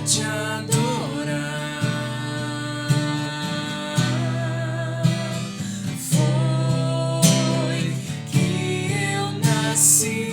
te adorar. Foi que eu nasci.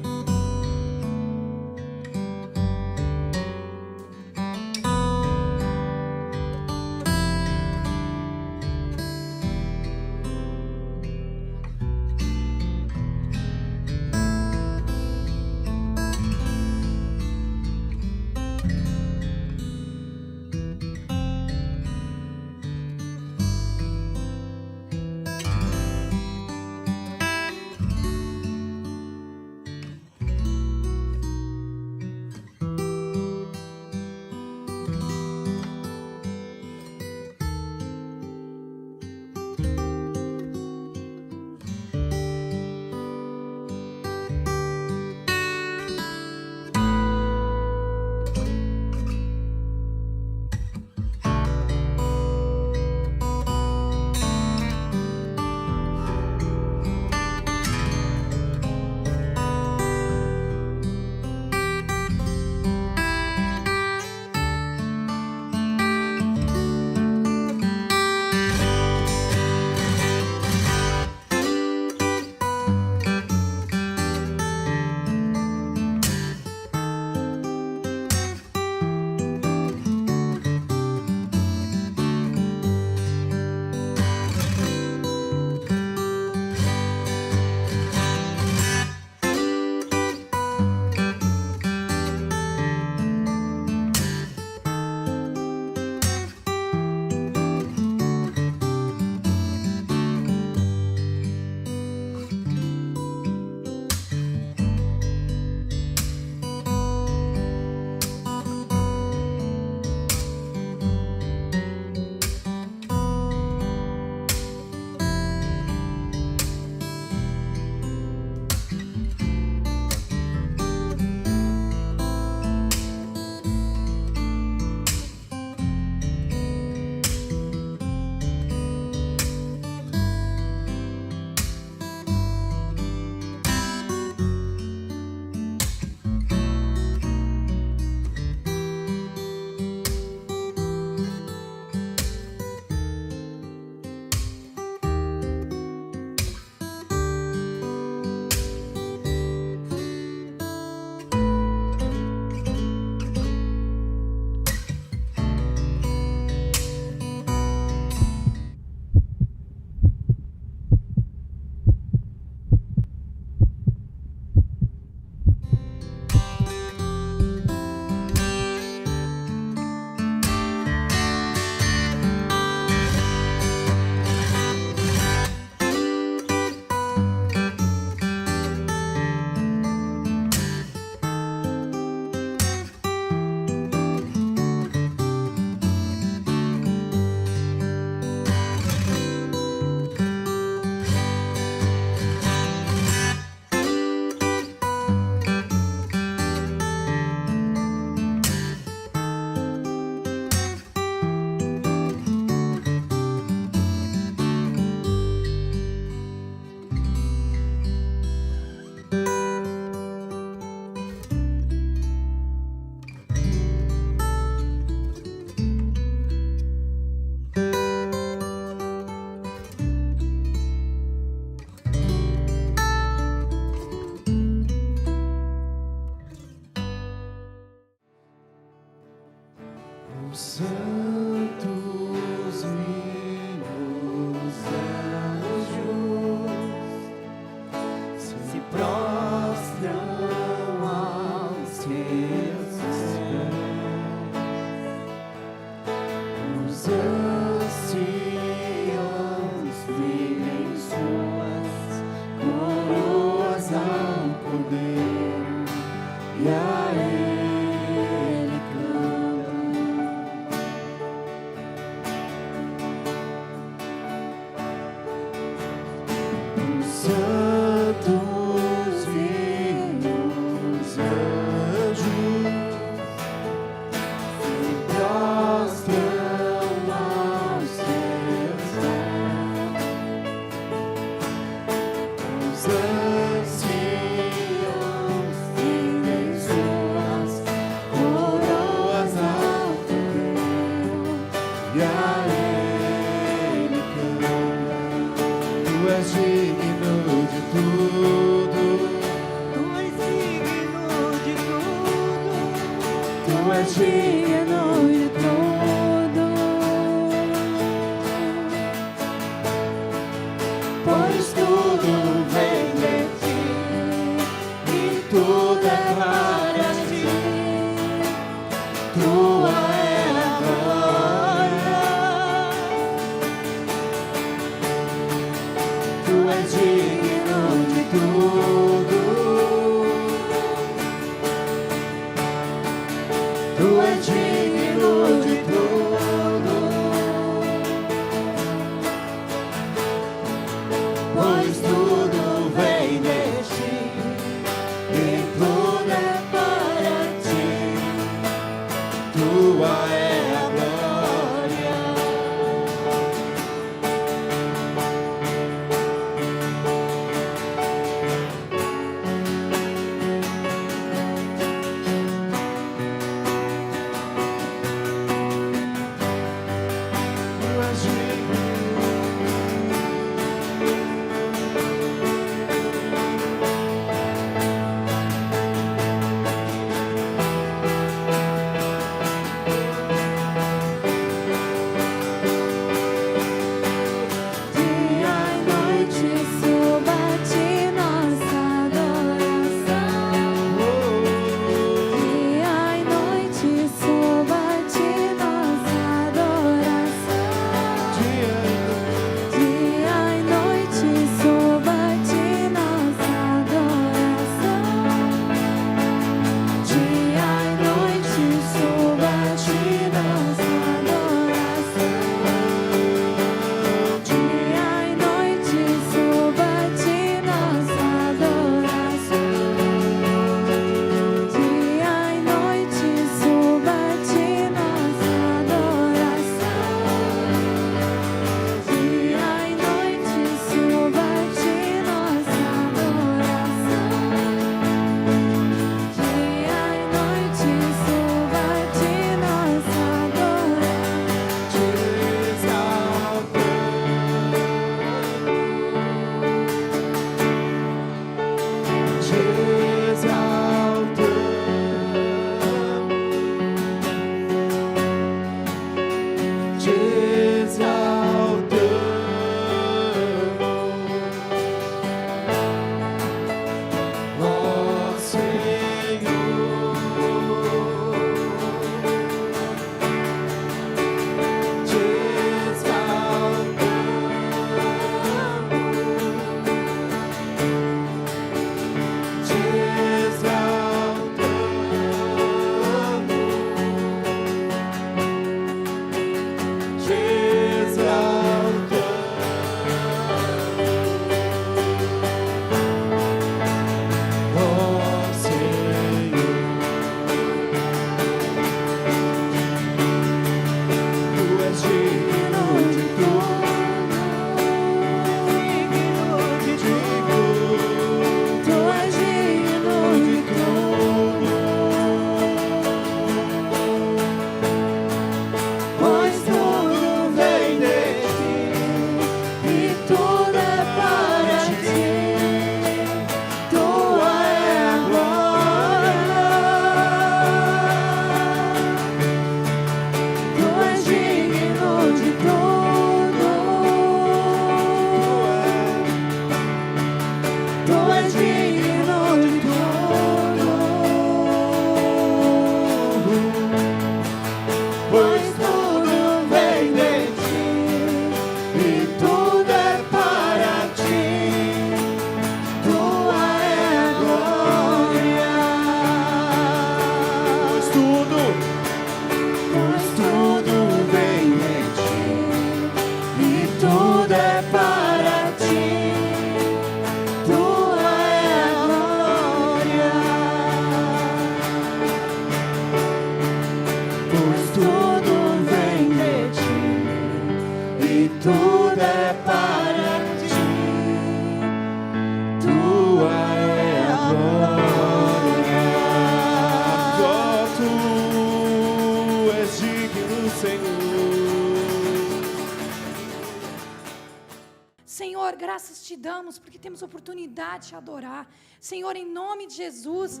Senhor, graças te damos, porque temos oportunidade de te adorar. Senhor, em nome de Jesus,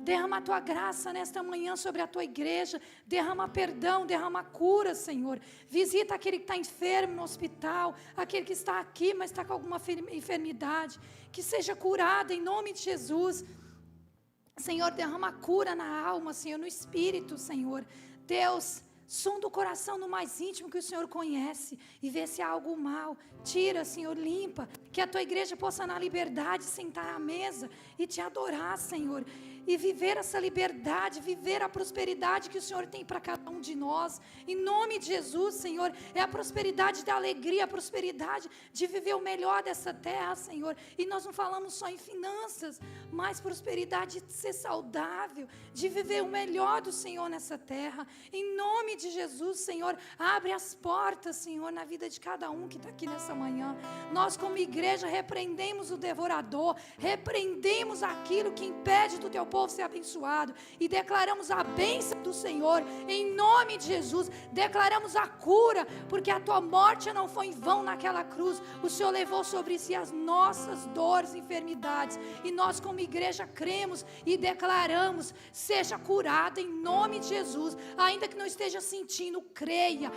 derrama a tua graça nesta manhã sobre a tua igreja. Derrama perdão, derrama cura, Senhor. Visita aquele que está enfermo no hospital, aquele que está aqui, mas está com alguma enfermidade. Que seja curado em nome de Jesus. Senhor, derrama cura na alma, Senhor, no espírito, Senhor. Deus, sonda o coração no mais íntimo que o Senhor conhece e vê se há algo mal. Tira, Senhor, limpa. Que a tua igreja possa na liberdade sentar à mesa e te adorar, Senhor. E viver essa liberdade, viver a prosperidade que o Senhor tem para cada um de nós. Em nome de Jesus, Senhor, é a prosperidade da alegria, a prosperidade de viver o melhor dessa terra, Senhor. E nós não falamos só em finanças, mas prosperidade de ser saudável, de viver o melhor do Senhor nessa terra. Em nome de Jesus, Senhor, abre as portas, Senhor, na vida de cada um que está aqui nessa manhã. Nós, como igreja, repreendemos o devorador, repreendemos aquilo que impede do teu povo ser abençoado e declaramos a bênção do Senhor em nome de Jesus. Declaramos a cura, porque a tua morte não foi em vão naquela cruz. O Senhor levou sobre si as nossas dores e enfermidades, e nós como igreja cremos e declaramos: seja curado em nome de Jesus. Ainda que não esteja sentindo, creia,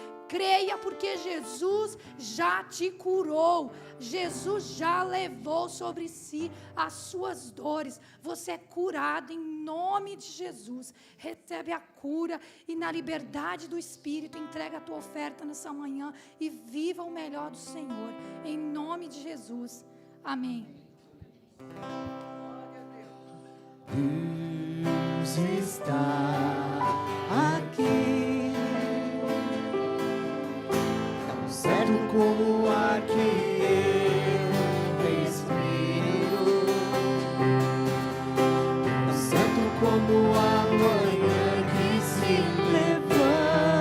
porque Jesus já te curou. Jesus já levou sobre si as suas dores. Você é curado em nome de Jesus. Recebe a cura e na liberdade do Espírito entrega a tua oferta nessa manhã e viva o melhor do Senhor. Em nome de Jesus. Amém. Deus está aqui, tão certo como o ar que eu respiro, tão certo como a manhã que se levanta,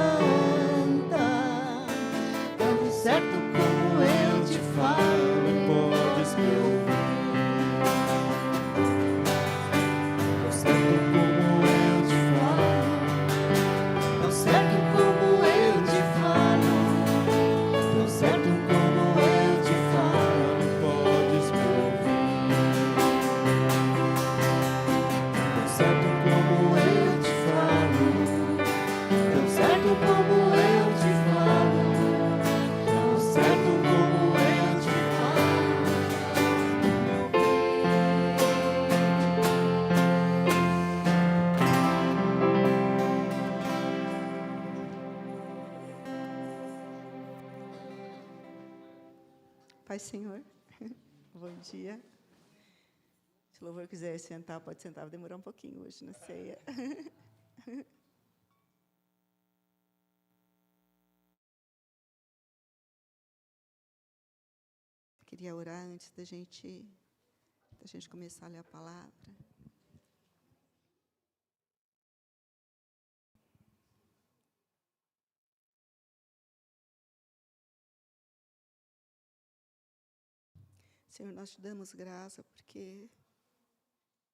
tão certo como eu te falo, podes me ouvir. Paz, Senhor. Bom dia. Se o louvor quiser sentar, pode sentar. Vai demorar um pouquinho hoje na ceia. Queria orar antes da gente começar a ler a palavra. Senhor, nós te damos graça porque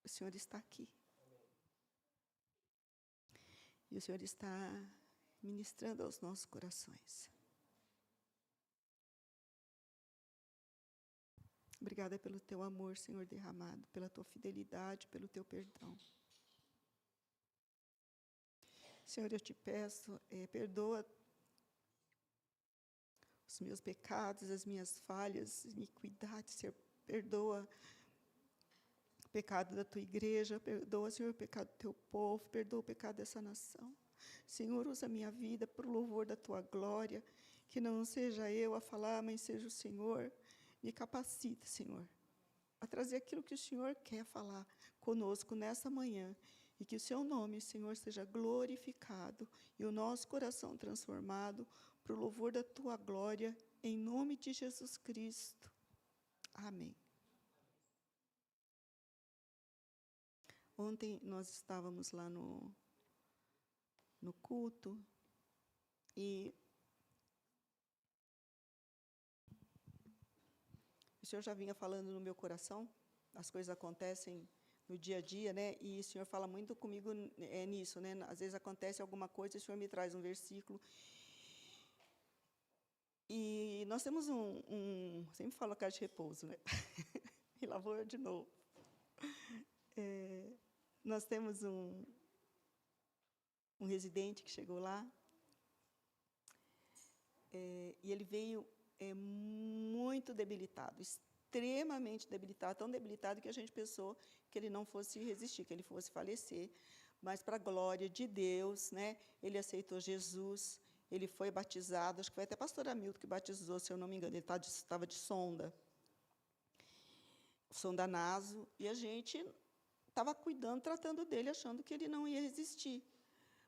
o Senhor está aqui. E o Senhor está ministrando aos nossos corações. Obrigada pelo teu amor, Senhor, derramado, pela tua fidelidade, pelo teu perdão. Senhor, eu te peço, perdoa os meus pecados, as minhas falhas, iniquidades, Senhor, perdoa o pecado da tua igreja, perdoa, Senhor, o pecado do teu povo, perdoa o pecado dessa nação. Senhor, usa a minha vida para o louvor da tua glória, que não seja eu a falar, mas seja o Senhor. Me capacita, Senhor, a trazer aquilo que o Senhor quer falar conosco nessa manhã, e que o seu nome, Senhor, seja glorificado e o nosso coração transformado para o louvor da tua glória, em nome de Jesus Cristo. Amém. Ontem nós estávamos lá no culto e o Senhor já vinha falando no meu coração, as coisas acontecem no dia a dia, né? E o Senhor fala muito comigo nisso, né? Às vezes acontece alguma coisa, o Senhor me traz um versículo E nós temos sempre falo casa de repouso, né? E lá vou eu de novo. Nós temos um residente que chegou lá, e ele veio muito debilitado, extremamente debilitado, tão debilitado que a gente pensou que ele não fosse resistir, que ele fosse falecer. Mas, para a glória de Deus, né, ele aceitou Jesus, ele foi batizado, acho que foi até a pastora Hamilton que batizou, se eu não me engano, ele estava de sonda naso, e a gente estava cuidando, tratando dele, achando que ele não ia resistir.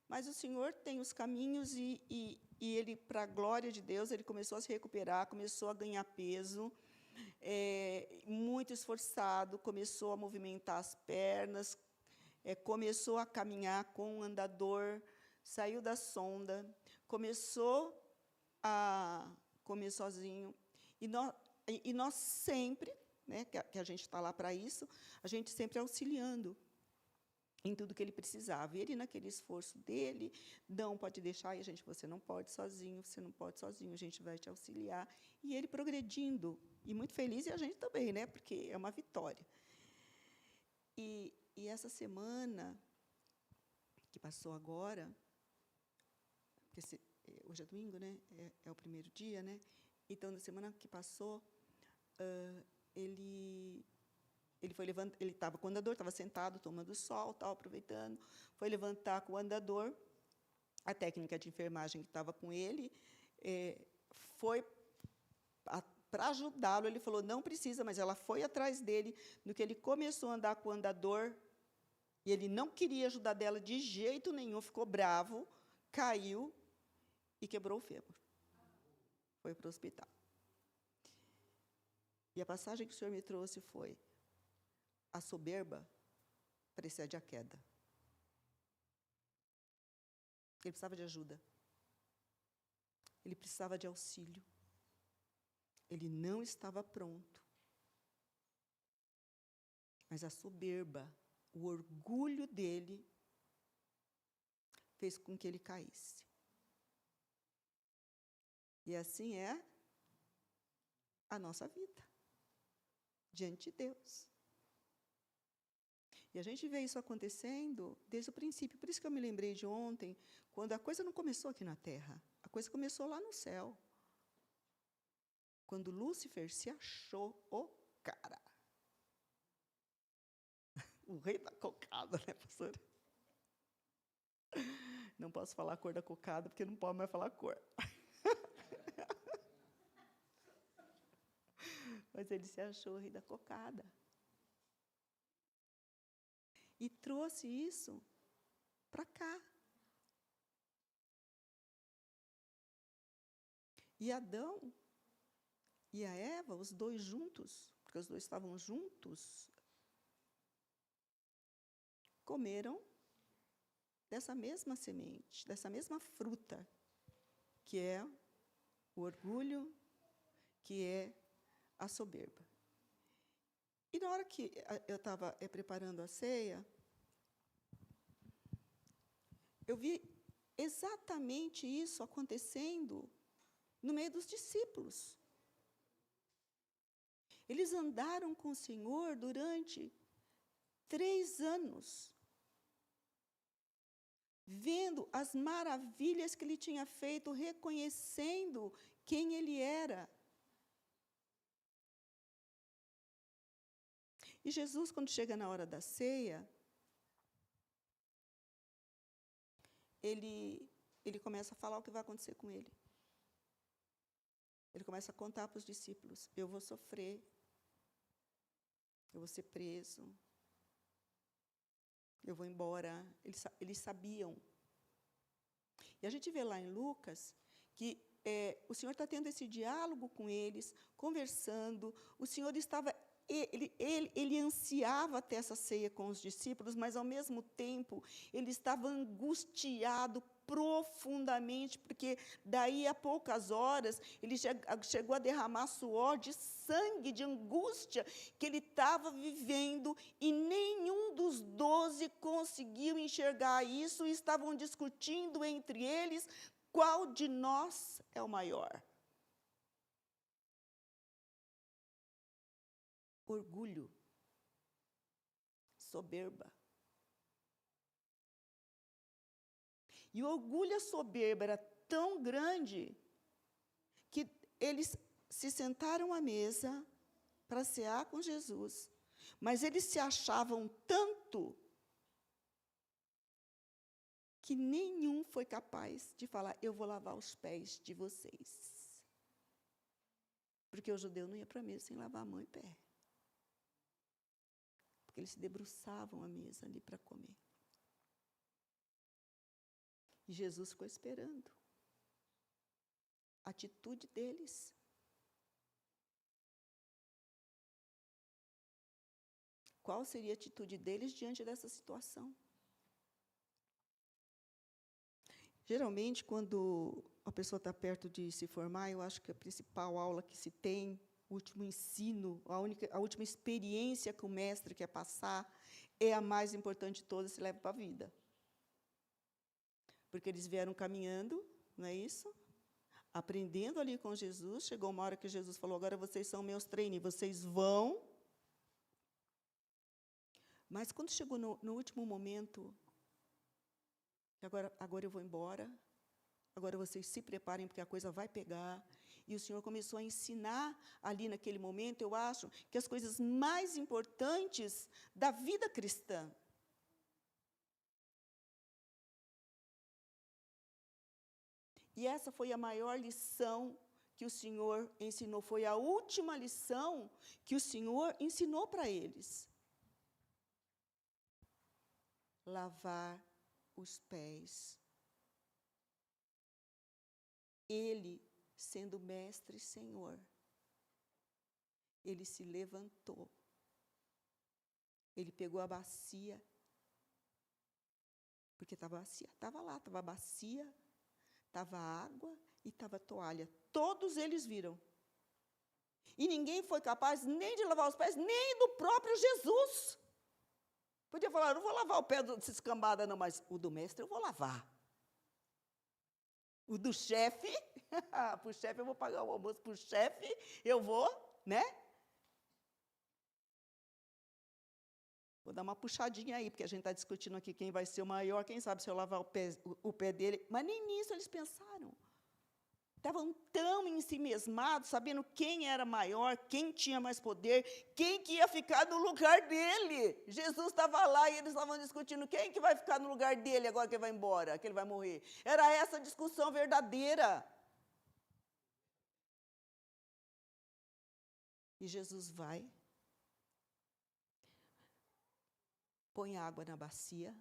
Mas o Senhor tem os caminhos, e ele, para a glória de Deus, ele começou a se recuperar, começou a ganhar peso, muito esforçado, começou a movimentar as pernas, começou a caminhar com um andador, saiu da sonda, começou a comer sozinho. E nós sempre, né, que a gente está lá para isso, a gente sempre auxiliando em tudo que ele precisava. E ele, naquele esforço dele, não pode deixar, e a gente, você não pode sozinho, a gente vai te auxiliar. E ele progredindo, e muito feliz, e a gente também, né, porque é uma vitória. E essa semana que passou agora, porque hoje é domingo, né, é o primeiro dia, né, então, na semana que passou, ele foi levantar, ele estava com o andador, estava sentado, tomando sol, tal, aproveitando, foi levantar com o andador, a técnica de enfermagem que estava com ele, foi para ajudá-lo, ele falou, não precisa, mas ela foi atrás dele, no que ele começou a andar com o andador, e ele não queria ajudar dela de jeito nenhum, ficou bravo, caiu e quebrou o fêmur. Foi para o hospital. E a passagem que o Senhor me trouxe foi: a soberba precede a queda. Ele precisava de ajuda. Ele precisava de auxílio. Ele não estava pronto. Mas a soberba, o orgulho dele, fez com que ele caísse. E assim é a nossa vida, diante de Deus. E a gente vê isso acontecendo desde o princípio. Por isso que eu me lembrei de ontem, quando a coisa não começou aqui na terra, a coisa começou lá no céu. Quando Lúcifer se achou o cara. O rei da cocada, né, pastora? Não posso falar a cor da cocada, porque não pode mais falar a cor. Mas ele se achou o rei da cocada. E trouxe isso para cá. E Adão e a Eva, os dois juntos, porque os dois estavam juntos, comeram dessa mesma semente, dessa mesma fruta, que é o orgulho, que é a soberba. E na hora que eu estava preparando a ceia, eu vi exatamente isso acontecendo no meio dos discípulos. Eles andaram com o Senhor durante 3 anos, vendo as maravilhas que Ele tinha feito, reconhecendo quem Ele era. E Jesus, quando chega na hora da ceia, ele começa a falar o que vai acontecer com ele. Ele começa a contar para os discípulos: eu vou sofrer, eu vou ser preso, eu vou embora. Eles sabiam. E a gente vê lá em Lucas que o Senhor está tendo esse diálogo com eles, conversando. O Senhor estava... Ele ansiava ter essa ceia com os discípulos, mas, ao mesmo tempo, ele estava angustiado profundamente, porque daí a poucas horas ele chegou a derramar suor de sangue, de angústia que ele estava vivendo, e nenhum dos 12 conseguiu enxergar isso, e estavam discutindo entre eles qual de nós é o maior. orgulho, soberba. E o orgulho e a soberba era tão grande que eles se sentaram à mesa para cear com Jesus, mas eles se achavam tanto que nenhum foi capaz de falar, eu vou lavar os pés de vocês. Porque o judeu não ia para a mesa sem lavar a mão e pé. Porque eles se debruçavam à mesa ali para comer. E Jesus ficou esperando a atitude deles. Qual seria a atitude deles diante dessa situação? Geralmente, quando a pessoa está perto de se formar, eu acho que a principal aula que se tem, o último ensino, a última experiência que o mestre quer passar, é a mais importante de todas, se leva para a vida. Porque eles vieram caminhando, não é isso? Aprendendo ali com Jesus, chegou uma hora que Jesus falou, agora vocês são meus treinos, vocês vão. Mas quando chegou no último momento, agora eu vou embora, agora vocês se preparem porque a coisa vai pegar. E o Senhor começou a ensinar ali naquele momento, eu acho, que as coisas mais importantes da vida cristã. E essa foi a maior lição que o Senhor ensinou, foi a última lição que o Senhor ensinou para eles. Lavar os pés. Ele, sendo mestre e Senhor, ele se levantou. Ele pegou a bacia, porque estava lá, estava a bacia, estava a água e estava a toalha. Todos eles viram. E ninguém foi capaz nem de lavar os pés, nem do próprio Jesus. Podia falar, não vou lavar o pé desses cambada, não, mas o do mestre eu vou lavar. O do chefe, para o chefe eu vou pagar o almoço, para o chefe eu vou, né? Vou dar uma puxadinha aí, porque a gente está discutindo aqui quem vai ser o maior, quem sabe se eu lavar o pé dele. Mas nem nisso eles pensaram. Estavam tão ensimesmados, sabendo quem era maior, quem tinha mais poder, quem que ia ficar no lugar dele. Jesus estava lá e eles estavam discutindo quem que vai ficar no lugar dele agora que ele vai embora, que ele vai morrer. Era essa a discussão verdadeira. E Jesus vai, põe água na bacia,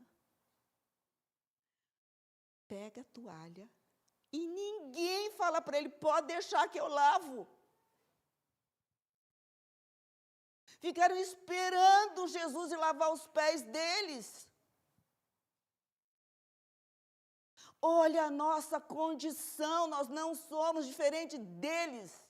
pega a toalha, e ninguém fala para ele, pode deixar que eu lavo. Ficaram esperando Jesus ir lavar os pés deles. Olha a nossa condição, nós não somos diferentes deles.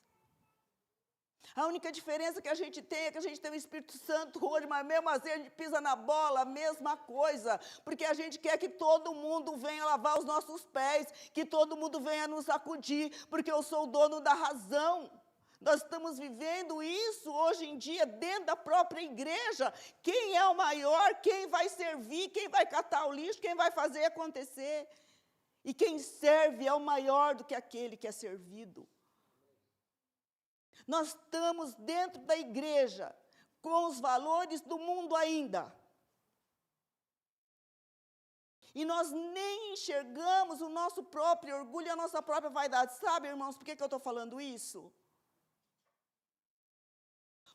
A única diferença que a gente tem é que a gente tem o Espírito Santo hoje, mas mesmo assim a gente pisa na bola, a mesma coisa, porque a gente quer que todo mundo venha lavar os nossos pés, que todo mundo venha nos acudir, porque eu sou o dono da razão. Nós estamos vivendo isso hoje em dia dentro da própria igreja. Quem é o maior, quem vai servir, quem vai catar o lixo, quem vai fazer acontecer. E quem serve é o maior do que aquele que é servido. Nós estamos dentro da igreja com os valores do mundo ainda. E nós nem enxergamos o nosso próprio orgulho e a nossa própria vaidade. Sabe, irmãos, por que eu estou falando isso?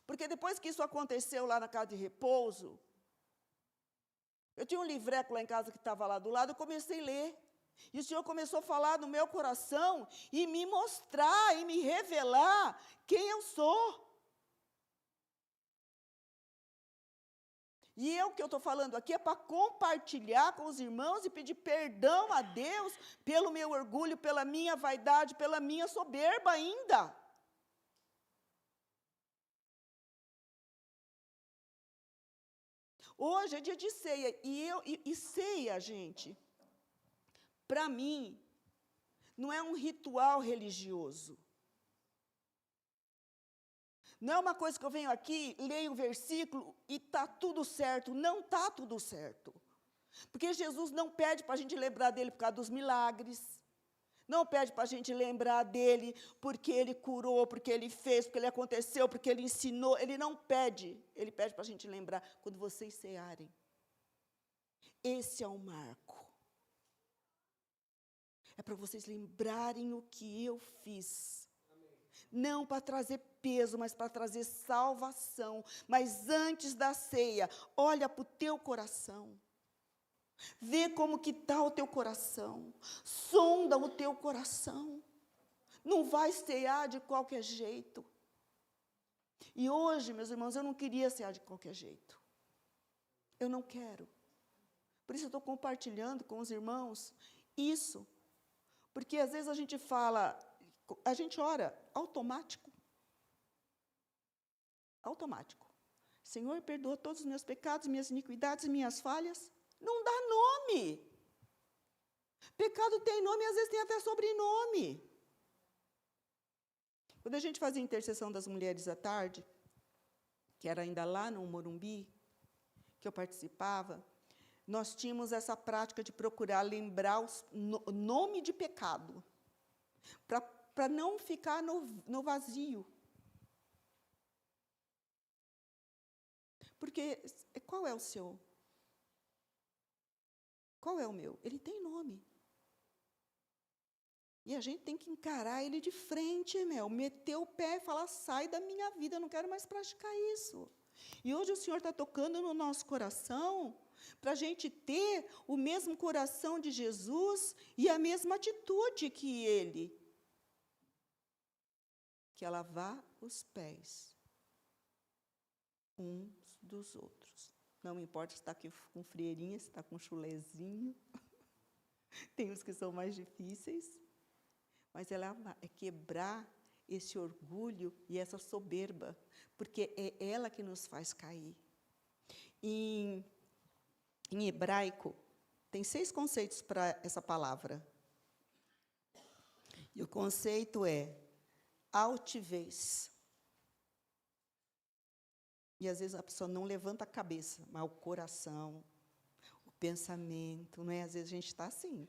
Porque depois que isso aconteceu lá na casa de repouso, eu tinha um livreco lá em casa que estava lá do lado, eu comecei a ler. E o Senhor começou a falar no meu coração e me mostrar e me revelar quem eu sou. E o que eu estou falando aqui é para compartilhar com os irmãos e pedir perdão a Deus pelo meu orgulho, pela minha vaidade, pela minha soberba ainda. Hoje é dia de ceia, e ceia, gente, para mim, não é um ritual religioso. Não é uma coisa que eu venho aqui, leio o versículo e está tudo certo. Não está tudo certo. Porque Jesus não pede para a gente lembrar dele por causa dos milagres. Não pede para a gente lembrar dele porque ele curou, porque ele fez, porque ele aconteceu, porque ele ensinou. Ele não pede. Ele pede para a gente lembrar quando vocês cearem. Esse é o marco. É para vocês lembrarem o que eu fiz. Não para trazer peso, mas para trazer salvação. Mas antes da ceia, olha para o teu coração. Vê como que está o teu coração. Sonda o teu coração. Não vai cear de qualquer jeito. E hoje, meus irmãos, eu não queria cear de qualquer jeito. Eu não quero. Por isso eu estou compartilhando com os irmãos isso. Porque às vezes a gente fala, a gente ora automático. Automático. Senhor, perdoa todos os meus pecados, minhas iniquidades e minhas falhas. Não dá nome. Pecado tem nome e às vezes tem até sobrenome. Quando a gente fazia a intercessão das mulheres à tarde, que era ainda lá no Morumbi, que eu participava, nós tínhamos essa prática de procurar lembrar o nome de pecado, para não ficar no vazio. Porque qual é o seu? Qual é o meu? Ele tem nome. E a gente tem que encarar ele de frente, meter o pé e falar, sai da minha vida, eu não quero mais praticar isso. E hoje o Senhor está tocando no nosso coração, para a gente ter o mesmo coração de Jesus e a mesma atitude que Ele, que é lavar os pés uns dos outros. Não importa se está aqui com frieirinha, se está com chulezinho. Tem os que são mais difíceis. Mas é quebrar esse orgulho e essa soberba, porque é ela que nos faz cair. Em hebraico, tem 6 conceitos para essa palavra. E o conceito é altivez. E às vezes a pessoa não levanta a cabeça, mas o coração, o pensamento, não é? Às vezes a gente está assim.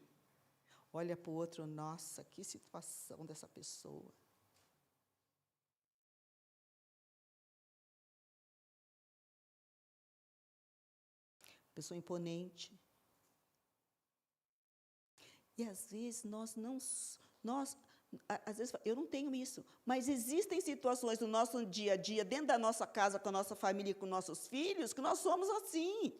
Olha para o outro, nossa, que situação dessa pessoa. Pessoa imponente. E às vezes às vezes eu não tenho isso, mas existem situações no nosso dia a dia, dentro da nossa casa, com a nossa família e com nossos filhos, que nós somos assim.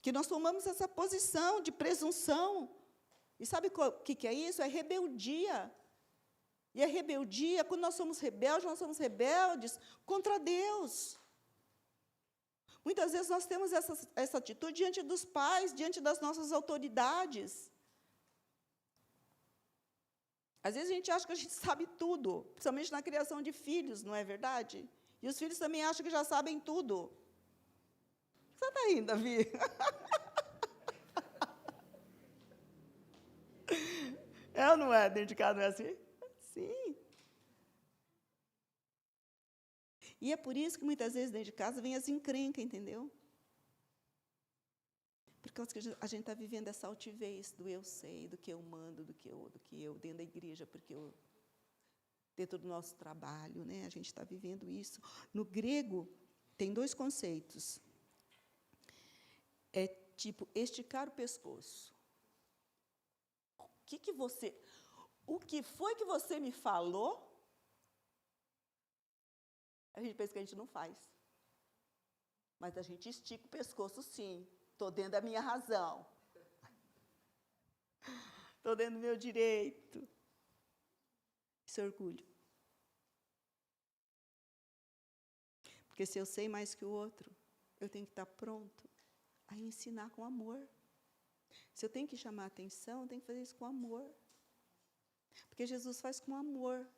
Que nós tomamos essa posição de presunção. E sabe o que é isso? É rebeldia. E a rebeldia, quando nós somos rebeldes contra Deus. Muitas vezes nós temos essa atitude diante dos pais, diante das nossas autoridades. Às vezes a gente acha que a gente sabe tudo, principalmente na criação de filhos, não é verdade? E os filhos também acham que já sabem tudo. Você está rindo, Davi? É ou não é? Dentro de casa não é assim? Sim. E é por isso que muitas vezes dentro de casa vem as encrencas, entendeu? Por causa que a gente está vivendo essa altivez do eu sei, do que eu mando, do que eu dentro da igreja, porque eu dentro do nosso trabalho, né? A gente está vivendo isso. No grego tem 2 conceitos. É tipo esticar o pescoço. O que foi que você me falou? A gente pensa que a gente não faz. Mas a gente estica o pescoço, sim. Estou dentro da minha razão. Estou dentro do meu direito. Isso é orgulho. Porque se eu sei mais que o outro, eu tenho que estar pronto a ensinar com amor. Se eu tenho que chamar a atenção, eu tenho que fazer isso com amor. Porque Jesus faz com amor.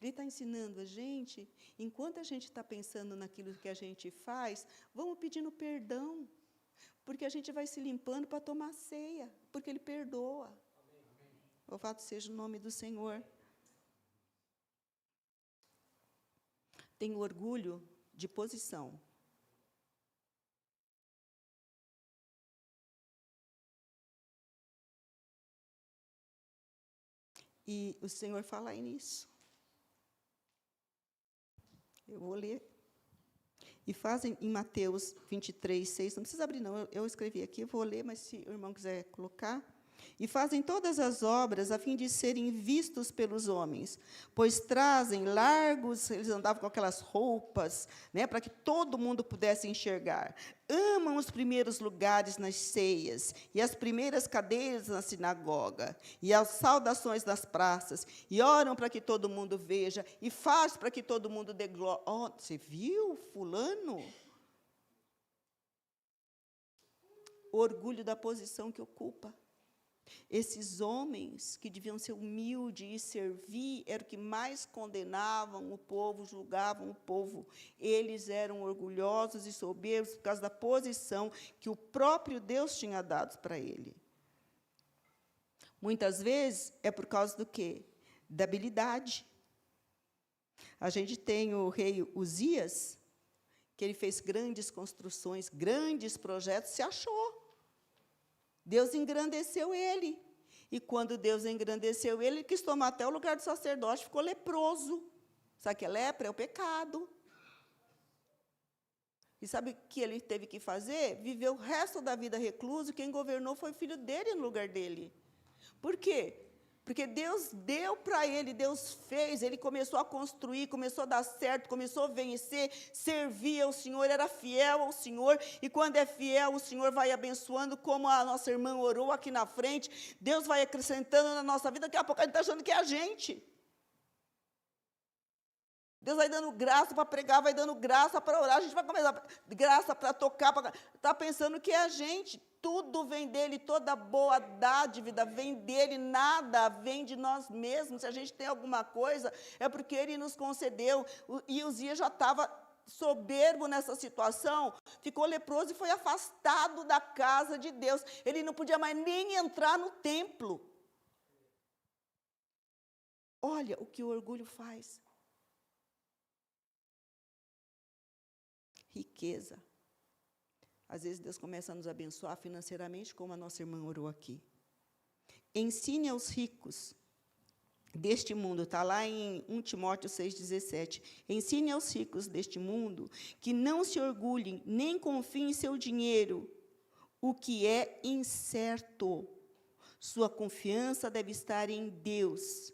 Ele está ensinando a gente, enquanto a gente está pensando naquilo que a gente faz, vamos pedindo perdão, porque a gente vai se limpando para tomar ceia, porque Ele perdoa. Louvado seja o nome do Senhor. Tenho orgulho de posição. E o Senhor fala aí nisso. Eu vou ler. E fazem em Mateus 23, 6, não precisa abrir, não, eu escrevi aqui, vou ler, mas se o irmão quiser colocar. E fazem todas as obras a fim de serem vistos pelos homens, pois trazem largos, eles andavam com aquelas roupas, né, para que todo mundo pudesse enxergar. Amam os primeiros lugares nas ceias, e as primeiras cadeiras na sinagoga, e as saudações nas praças, e oram para que todo mundo veja, e faz para que todo mundo dê glória. Oh, você viu, fulano? O orgulho da posição que ocupa. Esses homens que deviam ser humildes e servir, eram os que mais condenavam o povo, julgavam o povo. Eles eram orgulhosos e soberbos por causa da posição que o próprio Deus tinha dado para ele. Muitas vezes é por causa do quê? Da habilidade. A gente tem o rei Uzias, que ele fez grandes construções, grandes projetos, se achou. Deus engrandeceu ele. E quando Deus engrandeceu ele, ele quis tomar até o lugar do sacerdote, ficou leproso. Sabe que é lepra? É o pecado. E sabe o que ele teve que fazer? Viveu o resto da vida recluso, quem governou foi o filho dele no lugar dele. Por quê? Porque Deus deu para ele, Deus fez, ele começou a construir, começou a dar certo, começou a vencer, servia ao Senhor, era fiel ao Senhor, e quando é fiel, o Senhor vai abençoando, como a nossa irmã orou aqui na frente, Deus vai acrescentando na nossa vida, daqui a pouco a gente está achando que é a gente. Deus vai dando graça para pregar, vai dando graça para orar, a gente vai começar graça para tocar, está pensando que é a gente. Tudo vem dele, toda boa dádiva vem dele, nada vem de nós mesmos. Se a gente tem alguma coisa, é porque ele nos concedeu. E Uzias já estava soberbo nessa situação, ficou leproso e foi afastado da casa de Deus. Ele não podia mais nem entrar no templo. Olha o que o orgulho faz. Riqueza. Às vezes Deus começa a nos abençoar financeiramente, como a nossa irmã orou aqui. Ensine aos ricos deste mundo, está lá em 1 Timóteo 6,17. Ensine aos ricos deste mundo que não se orgulhem, nem confiem em seu dinheiro, o que é incerto. Sua confiança deve estar em Deus,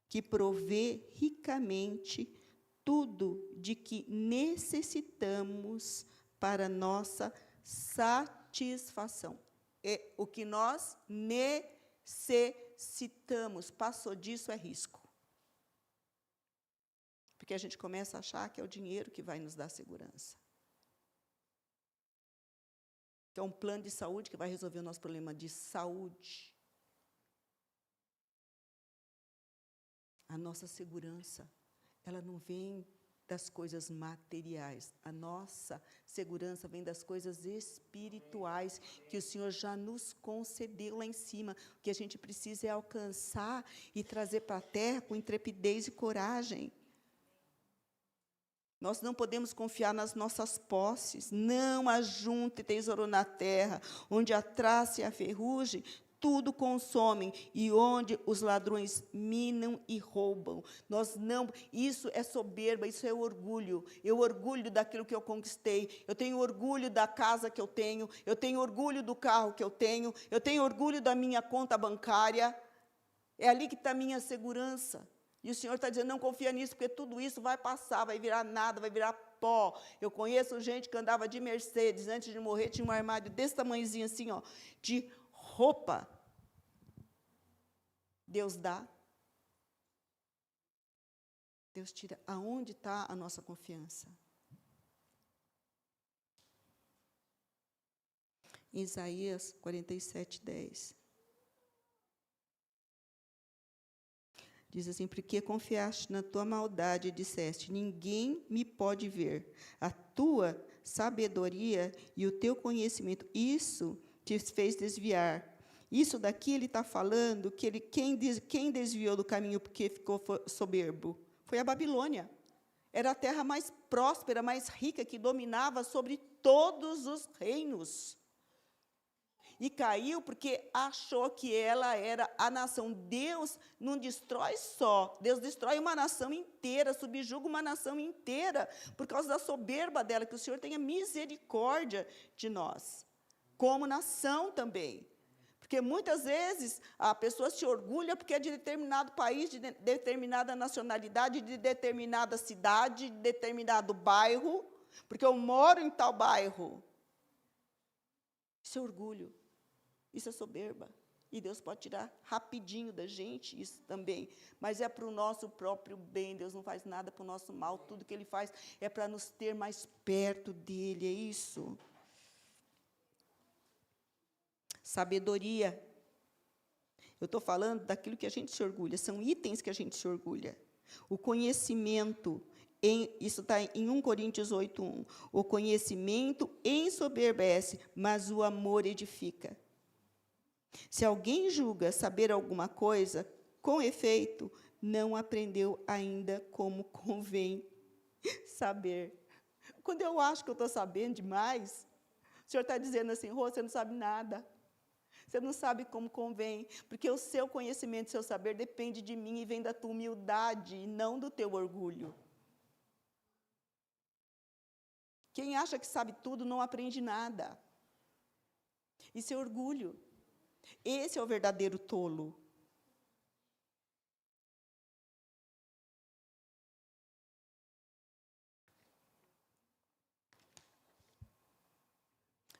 que provê ricamente tudo de que necessitamos para nossa satisfação. É o que nós necessitamos. Passou disso é risco. Porque a gente começa a achar que é o dinheiro que vai nos dar segurança. Que é um plano de saúde que vai resolver o nosso problema de saúde. A nossa segurança, ela não vem das coisas materiais. A nossa segurança vem das coisas espirituais que o Senhor já nos concedeu lá em cima. O que a gente precisa é alcançar e trazer para a terra com intrepidez e coragem. Nós não podemos confiar nas nossas posses. Não ajunte tesouro na terra, onde a traça e a ferrugem tudo consomem, e onde os ladrões minam e roubam. Isso é soberba, isso é orgulho. Eu orgulho daquilo que eu conquistei, eu tenho orgulho da casa que eu tenho orgulho do carro que eu tenho orgulho da minha conta bancária. É ali que está a minha segurança. E o Senhor está dizendo, não confia nisso, porque tudo isso vai passar, vai virar nada, vai virar pó. Eu conheço gente que andava de Mercedes, antes de morrer, tinha um armário desse tamanhozinho assim, ó, de roupa. Deus dá. Deus tira. Aonde está a nossa confiança? Isaías 47, 10. Diz assim, porque confiaste na tua maldade e disseste, ninguém me pode ver. A tua sabedoria e o teu conhecimento, isso te fez desviar. Isso daqui ele está falando que quem desviou do caminho porque ficou soberbo foi a Babilônia. Era a terra mais próspera, mais rica, que dominava sobre todos os reinos. E caiu porque achou que ela era a nação. Deus não destrói só, Deus destrói uma nação inteira, subjuga uma nação inteira, por causa da soberba dela, que o Senhor tenha misericórdia de nós, como nação também. Porque muitas vezes a pessoa se orgulha porque é de determinado país, de determinada nacionalidade, de determinada cidade, de determinado bairro, porque eu moro em tal bairro. Isso é orgulho, isso é soberba. E Deus pode tirar rapidinho da gente isso também. Mas é para o nosso próprio bem, Deus não faz nada para o nosso mal, tudo que Ele faz é para nos ter mais perto dEle, é isso. Sabedoria. Eu estou falando daquilo que a gente se orgulha, são itens que a gente se orgulha. O conhecimento, isso está em 1 Coríntios 8:1. O conhecimento ensoberbece, mas o amor edifica. Se alguém julga saber alguma coisa, com efeito, não aprendeu ainda como convém saber. Quando eu acho que eu estou sabendo demais, o Senhor está dizendo assim, Rô, você não sabe nada. Você não sabe como convém, porque o seu conhecimento, o seu saber depende de mim e vem da tua humildade e não do teu orgulho. Quem acha que sabe tudo não aprende nada. Isso é orgulho. Esse é o verdadeiro tolo.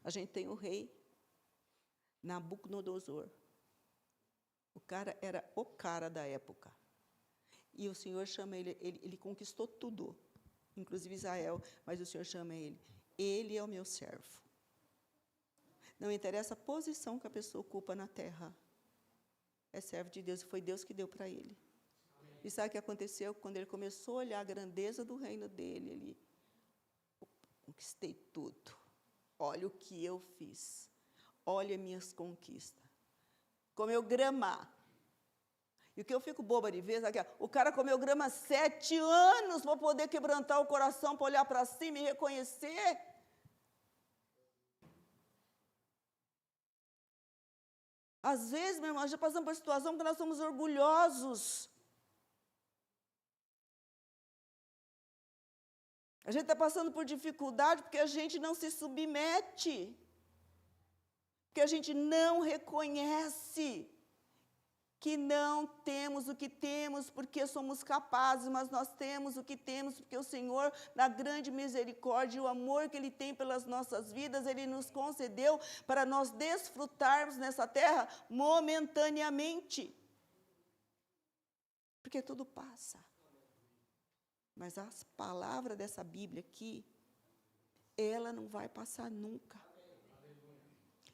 A gente tem o rei Nabucodonosor. O cara era o cara da época. E o Senhor chama ele conquistou tudo, inclusive Israel, mas o Senhor chama ele é o meu servo. Não interessa a posição que a pessoa ocupa na terra, é servo de Deus, e foi Deus que deu para ele. E sabe o que aconteceu? Quando ele começou a olhar a grandeza do reino dele, ele, conquistei tudo, olha o que eu fiz. Olha minhas conquistas. Comeu grama. E o que eu fico boba de ver, sabe, o cara comeu grama 7 anos para poder quebrantar o coração, para olhar para cima e reconhecer. Às vezes, meu irmão, já passamos por situação que nós somos orgulhosos. A gente está passando por dificuldade porque a gente não se submete. Porque a gente não reconhece que não temos o que temos porque somos capazes, mas nós temos o que temos porque o Senhor, na grande misericórdia e o amor que Ele tem pelas nossas vidas, Ele nos concedeu para nós desfrutarmos nessa terra momentaneamente. Porque tudo passa. Mas a palavra dessa Bíblia aqui, ela não vai passar nunca.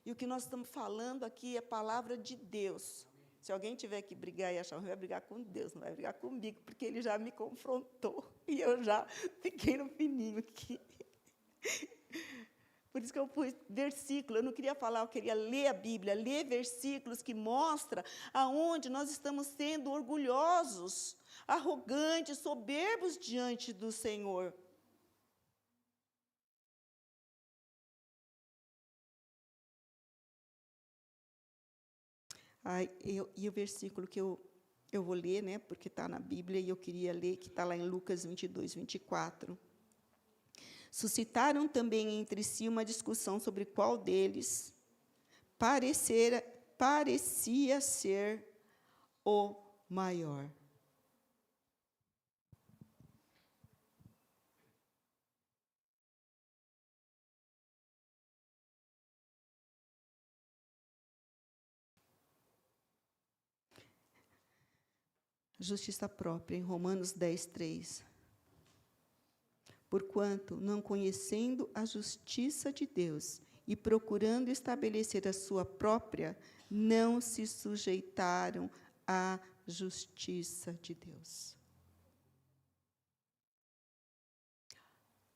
E o que nós estamos falando aqui é a palavra de Deus. Se alguém tiver que brigar e achar ruim, vai brigar com Deus, não vai brigar comigo, porque Ele já me confrontou e eu já fiquei no fininho aqui. Por isso que eu pus versículo, eu não queria falar, eu queria ler a Bíblia, ler versículos que mostram aonde nós estamos sendo orgulhosos, arrogantes, soberbos diante do Senhor. E o versículo que eu vou ler, né, porque está na Bíblia, e eu queria ler, que está lá em Lucas 22, 24. Suscitaram também entre si uma discussão sobre qual deles parecia ser o maior. Justiça própria, em Romanos 10, 3. Porquanto, não conhecendo a justiça de Deus e procurando estabelecer a sua própria, não se sujeitaram à justiça de Deus.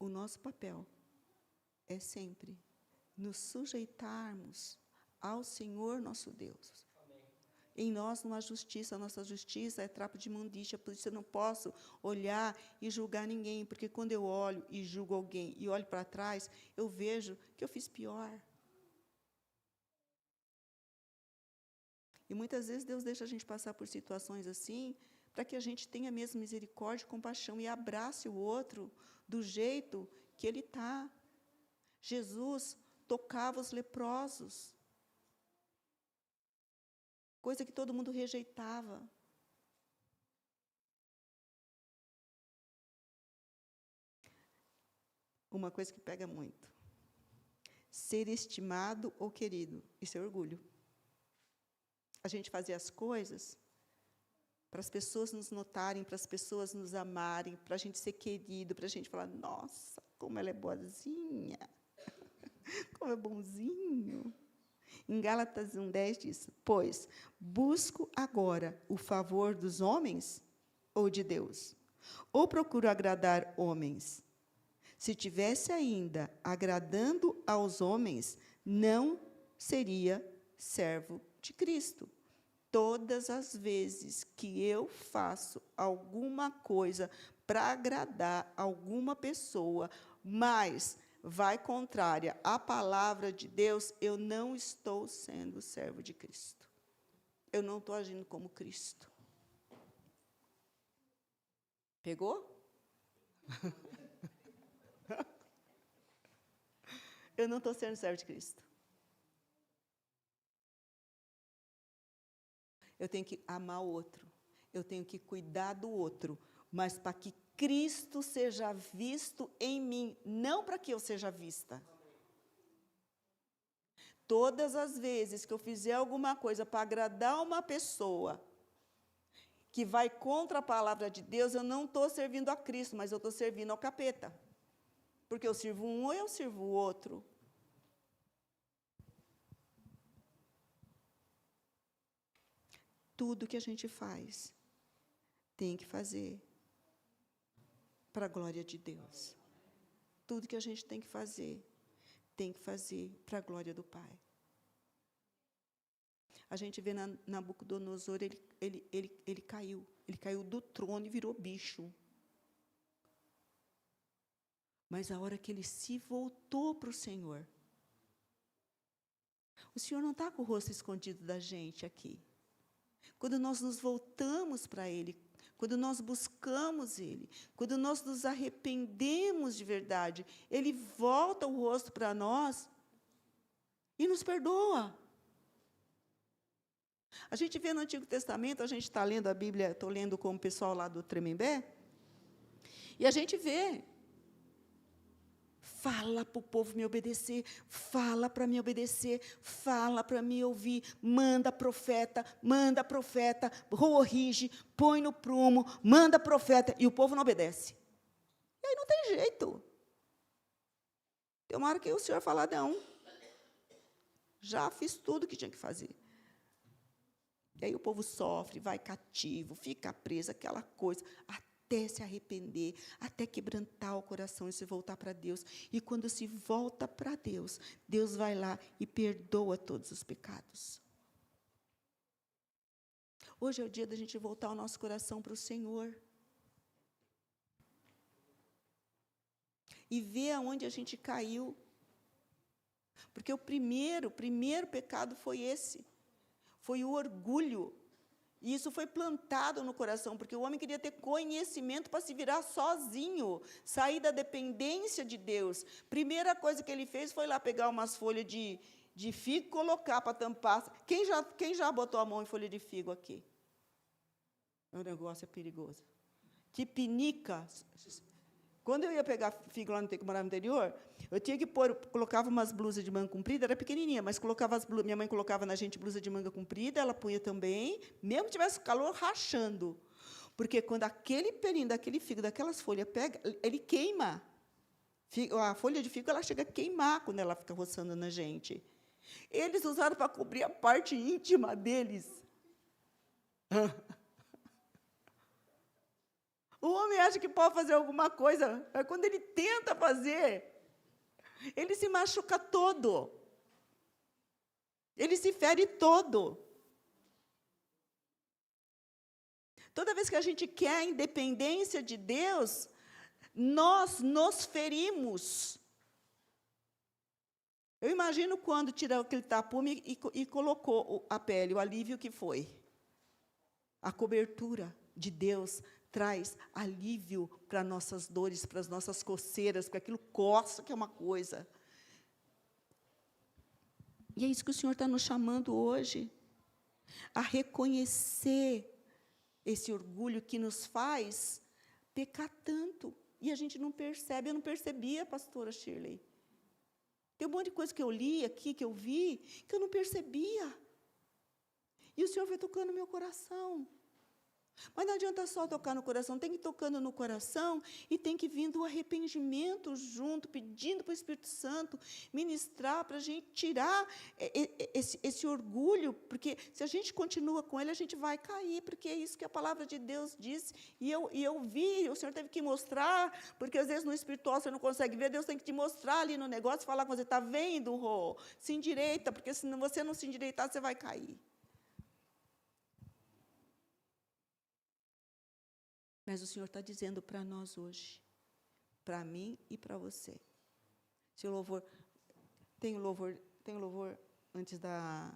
O nosso papel é sempre nos sujeitarmos ao Senhor nosso Deus. Em nós não há justiça, a nossa justiça é trapo de imundícia, por isso eu não posso olhar e julgar ninguém, porque quando eu olho e julgo alguém e olho para trás, eu vejo que eu fiz pior. E muitas vezes Deus deixa a gente passar por situações assim, para que a gente tenha mesmo misericórdia e compaixão e abrace o outro do jeito que ele está. Jesus tocava os leprosos, coisa que todo mundo rejeitava. Uma coisa que pega muito. Ser estimado ou querido, isso é orgulho. A gente fazia as coisas para as pessoas nos notarem, para as pessoas nos amarem, para a gente ser querido, para a gente falar, nossa, como ela é boazinha, como é bonzinho. Em Gálatas 1:10 diz, pois, busco agora o favor dos homens ou de Deus? Ou procuro agradar homens? Se tivesse ainda agradando aos homens, não seria servo de Cristo. Todas as vezes que eu faço alguma coisa para agradar alguma pessoa, mas vai contrária à palavra de Deus, eu não estou sendo servo de Cristo. Eu não estou agindo como Cristo. Pegou? Eu não estou sendo servo de Cristo. Eu tenho que amar o outro. Eu tenho que cuidar do outro. Mas para que Cristo seja visto em mim, não para que eu seja vista. Todas as vezes que eu fizer alguma coisa para agradar uma pessoa que vai contra a palavra de Deus, eu não estou servindo a Cristo, mas eu estou servindo ao capeta. Porque eu sirvo um ou eu sirvo o outro. Tudo que a gente faz, tem que fazer para a glória de Deus. Tudo que a gente tem que fazer para a glória do Pai. A gente vê Nabucodonosor, ele caiu do trono e virou bicho. Mas a hora que ele se voltou para o Senhor não está com o rosto escondido da gente aqui. Quando nós nos voltamos para Ele, quando nós buscamos Ele, quando nós nos arrependemos de verdade, Ele volta o rosto para nós e nos perdoa. A gente vê no Antigo Testamento, a gente está lendo a Bíblia, estou lendo com o pessoal lá do Tremembé, e a gente vê, fala para o povo me obedecer, fala para me obedecer, fala para me ouvir, manda profeta, corrige, põe no prumo, manda profeta, e o povo não obedece. E aí não tem jeito. Tem uma hora que o Senhor fala, não, já fiz tudo o que tinha que fazer. E aí o povo sofre, vai cativo, fica preso, aquela coisa, até se arrepender, até quebrantar o coração e se voltar para Deus. E quando se volta para Deus, Deus vai lá e perdoa todos os pecados. Hoje é o dia da gente voltar o nosso coração para o Senhor. E ver aonde a gente caiu. Porque o primeiro pecado foi esse. Foi o orgulho. E isso foi plantado no coração, porque o homem queria ter conhecimento para se virar sozinho, sair da dependência de Deus. Primeira coisa que ele fez foi lá pegar umas folhas de figo e colocar para tampar. Quem já botou a mão em folha de figo aqui? O negócio é perigoso. Que pinica. Quando eu ia pegar figo lá no que morava no interior, eu tinha que colocava umas blusas de manga comprida, era pequenininha, mas colocava minha mãe colocava na gente blusa de manga comprida, ela punha também, mesmo que tivesse calor, rachando. Porque quando aquele pelinho daquele figo, daquelas folhas pega, ele queima. A folha de figo, ela chega a queimar quando ela fica roçando na gente. Eles usaram para cobrir a parte íntima deles. O homem acha que pode fazer alguma coisa, mas quando ele tenta fazer, ele se machuca todo. Ele se fere todo. Toda vez que a gente quer a independência de Deus, nós nos ferimos. Eu imagino quando tirou aquele tapume e colocou a pele, o alívio que foi. A cobertura de Deus traz alívio para nossas dores, para as nossas coceiras, porque aquilo coça, que é uma coisa. E é isso que o Senhor está nos chamando hoje, a reconhecer esse orgulho que nos faz pecar tanto. E a gente não percebe. Eu não percebia, pastora Shirley. Tem um monte de coisa que eu li aqui, que eu vi, que eu não percebia. E o Senhor foi tocando no meu coração. Mas não adianta só tocar no coração, tem que ir tocando no coração e tem que vir do arrependimento junto, pedindo para o Espírito Santo ministrar, para a gente tirar esse orgulho, porque se a gente continua com ele, a gente vai cair, porque é isso que a palavra de Deus diz. E eu vi, o Senhor teve que mostrar, porque às vezes no espiritual você não consegue ver, Deus tem que te mostrar ali no negócio, falar com você, está vendo, Rô? Se endireita, porque se você não se endireitar, você vai cair. Mas o Senhor está dizendo para nós hoje, para mim e para você. Se o louvor, tem o louvor antes da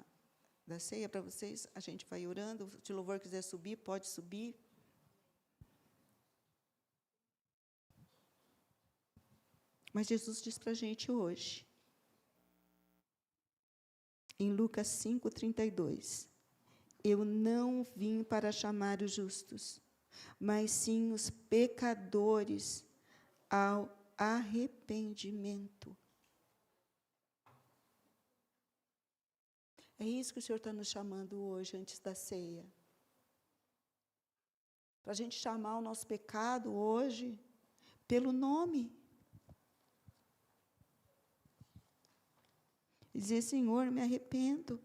ceia para vocês, a gente vai orando. Se o louvor quiser subir, pode subir. Mas Jesus diz para a gente hoje, em Lucas 5:32, eu não vim para chamar os justos, mas sim os pecadores ao arrependimento. É isso que o Senhor está nos chamando hoje, antes da ceia. Para a gente chamar o nosso pecado hoje pelo nome. E dizer, Senhor, me arrependo.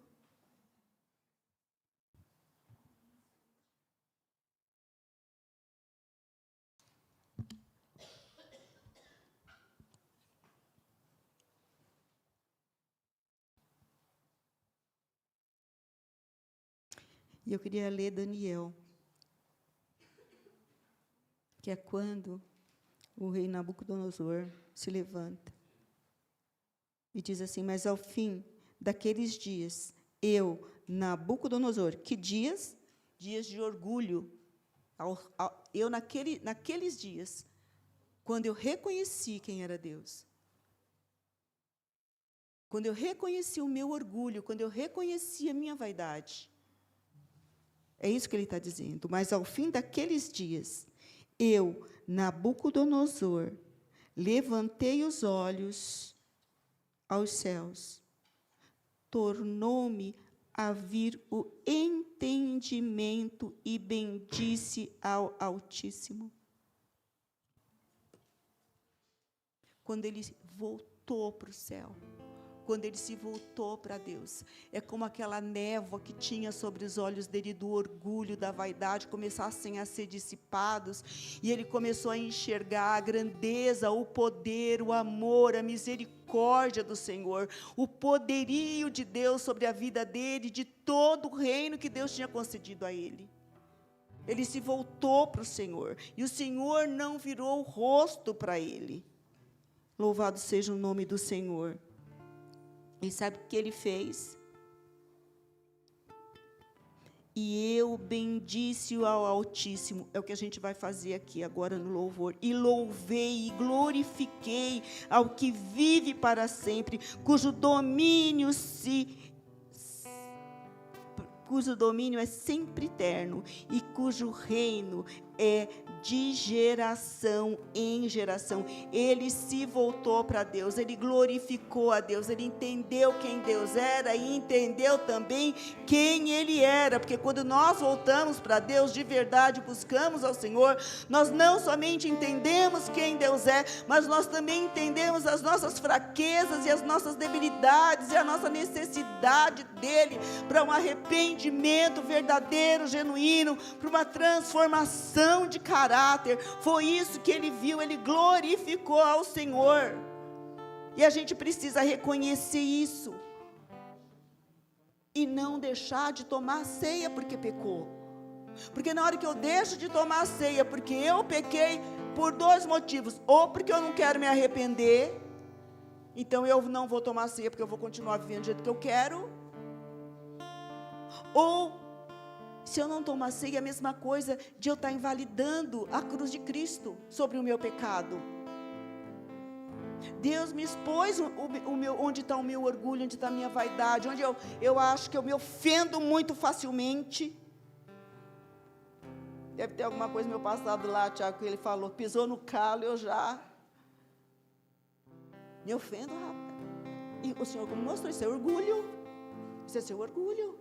E eu queria ler Daniel, que é quando o rei Nabucodonosor se levanta e diz assim, mas ao fim daqueles dias, eu, Nabucodonosor, que dias? Dias de orgulho. Eu, naqueles dias, quando eu reconheci quem era Deus, quando eu reconheci o meu orgulho, quando eu reconheci a minha vaidade, é isso que ele está dizendo. Mas ao fim daqueles dias, eu, Nabucodonosor, levantei os olhos aos céus, tornou-me a vir o entendimento e bendisse ao Altíssimo. Quando ele voltou para o céu, quando ele se voltou para Deus, é como aquela névoa que tinha sobre os olhos dele do orgulho, da vaidade, começassem a ser dissipados, e ele começou a enxergar a grandeza, o poder, o amor, a misericórdia do Senhor, o poderio de Deus sobre a vida dele, de todo o reino que Deus tinha concedido a ele. Ele se voltou para o Senhor, e o Senhor não virou o rosto para ele. Louvado seja o nome do Senhor. E sabe o que ele fez? E eu bendisse-o ao Altíssimo. É o que a gente vai fazer aqui agora no louvor. E louvei e glorifiquei ao que vive para sempre, cujo domínio é sempre eterno e cujo reino é de geração em geração. Ele se voltou para Deus, ele glorificou a Deus, ele entendeu quem Deus era e entendeu também quem ele era, porque quando nós voltamos para Deus de verdade, buscamos ao Senhor, nós não somente entendemos quem Deus é, mas nós também entendemos as nossas fraquezas e as nossas debilidades e a nossa necessidade dele para um arrependimento verdadeiro, genuíno, para uma transformação de caráter. Foi isso que ele viu, ele glorificou ao Senhor. E a gente precisa reconhecer isso. e não deixar de tomar a ceia porque pecou. Porque na hora que eu deixo de tomar a ceia porque eu pequei, por 2 motivos: ou porque eu não quero me arrepender, então eu não vou tomar a ceia porque eu vou continuar vivendo do jeito que eu quero, ou se eu não tomar a ceia, é a mesma coisa de eu estar invalidando a cruz de Cristo sobre o meu pecado. Deus me expôs onde está o meu orgulho, onde está a minha vaidade, onde eu acho que eu me ofendo muito facilmente. Deve ter alguma coisa no meu passado lá, Tiago, que ele falou, pisou no calo, eu já me ofendo rápido. E o Senhor mostrou, isso é orgulho. Isso é seu orgulho.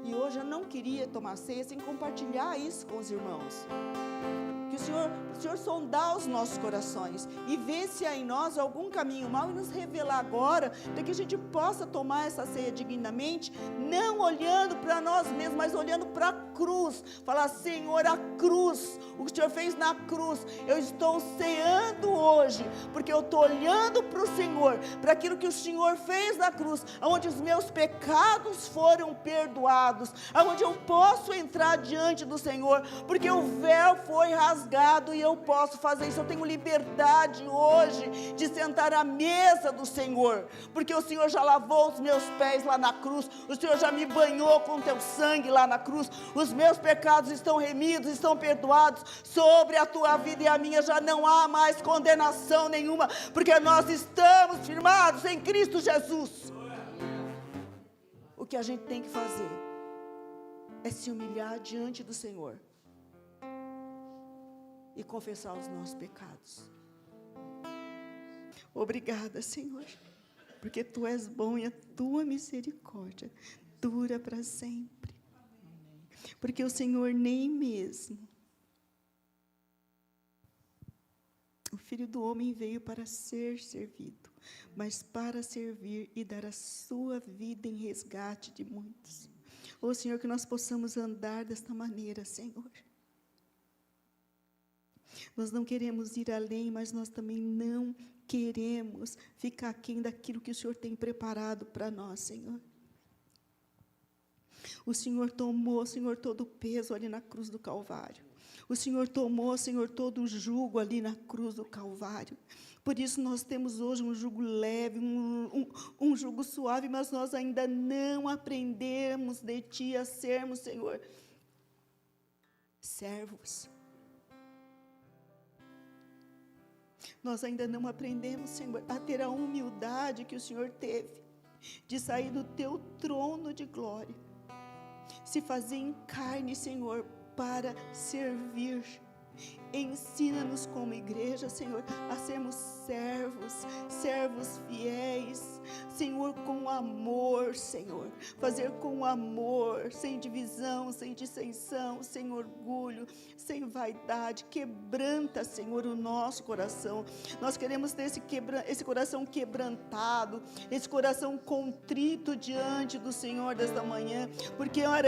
E hoje eu não queria tomar ceia sem compartilhar isso com os irmãos. Que o Senhor sondar os nossos corações e ver se há em nós algum caminho mau e nos revelar agora, para que a gente possa tomar essa ceia dignamente, não olhando para nós mesmos, mas olhando para a cruz. Falar: Senhor, a cruz, o que o Senhor fez na cruz, eu estou ceando hoje, porque eu estou olhando para o Senhor, para aquilo que o Senhor fez na cruz, onde os meus pecados foram perdoados, onde eu posso entrar diante do Senhor, porque o véu foi rasgado e eu posso fazer isso. Eu tenho liberdade hoje de sentar à mesa do Senhor, porque o Senhor já lavou os meus pés lá na cruz, o Senhor já me banhou com teu sangue lá na cruz, os meus pecados estão remidos, estão perdoados. Sobre a tua vida e a minha já não há mais condenação nenhuma, porque nós estamos firmados em Cristo Jesus. O que a gente tem que fazer é se humilhar diante do Senhor e confessar os nossos pecados. Obrigada, Senhor, porque Tu és bom e a Tua misericórdia dura para sempre. Porque o Senhor nem mesmo o Filho do Homem veio para ser servido, mas para servir e dar a sua vida em resgate de muitos. Ô Senhor, que nós possamos andar desta maneira, Senhor. Nós não queremos ir além, mas nós também não queremos ficar aquém daquilo que o Senhor tem preparado para nós, Senhor. O Senhor tomou, Senhor, todo o peso ali na cruz do Calvário. O Senhor tomou, Senhor, todo o jugo ali na cruz do Calvário. Por isso nós temos hoje um jugo leve, um jugo suave, mas nós ainda não aprendemos de Ti a sermos, Senhor, servos. Nós ainda não aprendemos, Senhor, a ter a humildade que o Senhor teve, de sair do Teu trono de glória, se fazer em carne, Senhor, para servir. Ensina-nos como igreja, Senhor, a sermos servos fiéis, Senhor, com amor, Senhor, fazer com amor, sem divisão, sem dissensão, sem orgulho, sem vaidade. Quebranta, Senhor, o nosso coração. Nós queremos ter esse coração quebrantado, esse coração contrito diante do Senhor desta manhã, porque há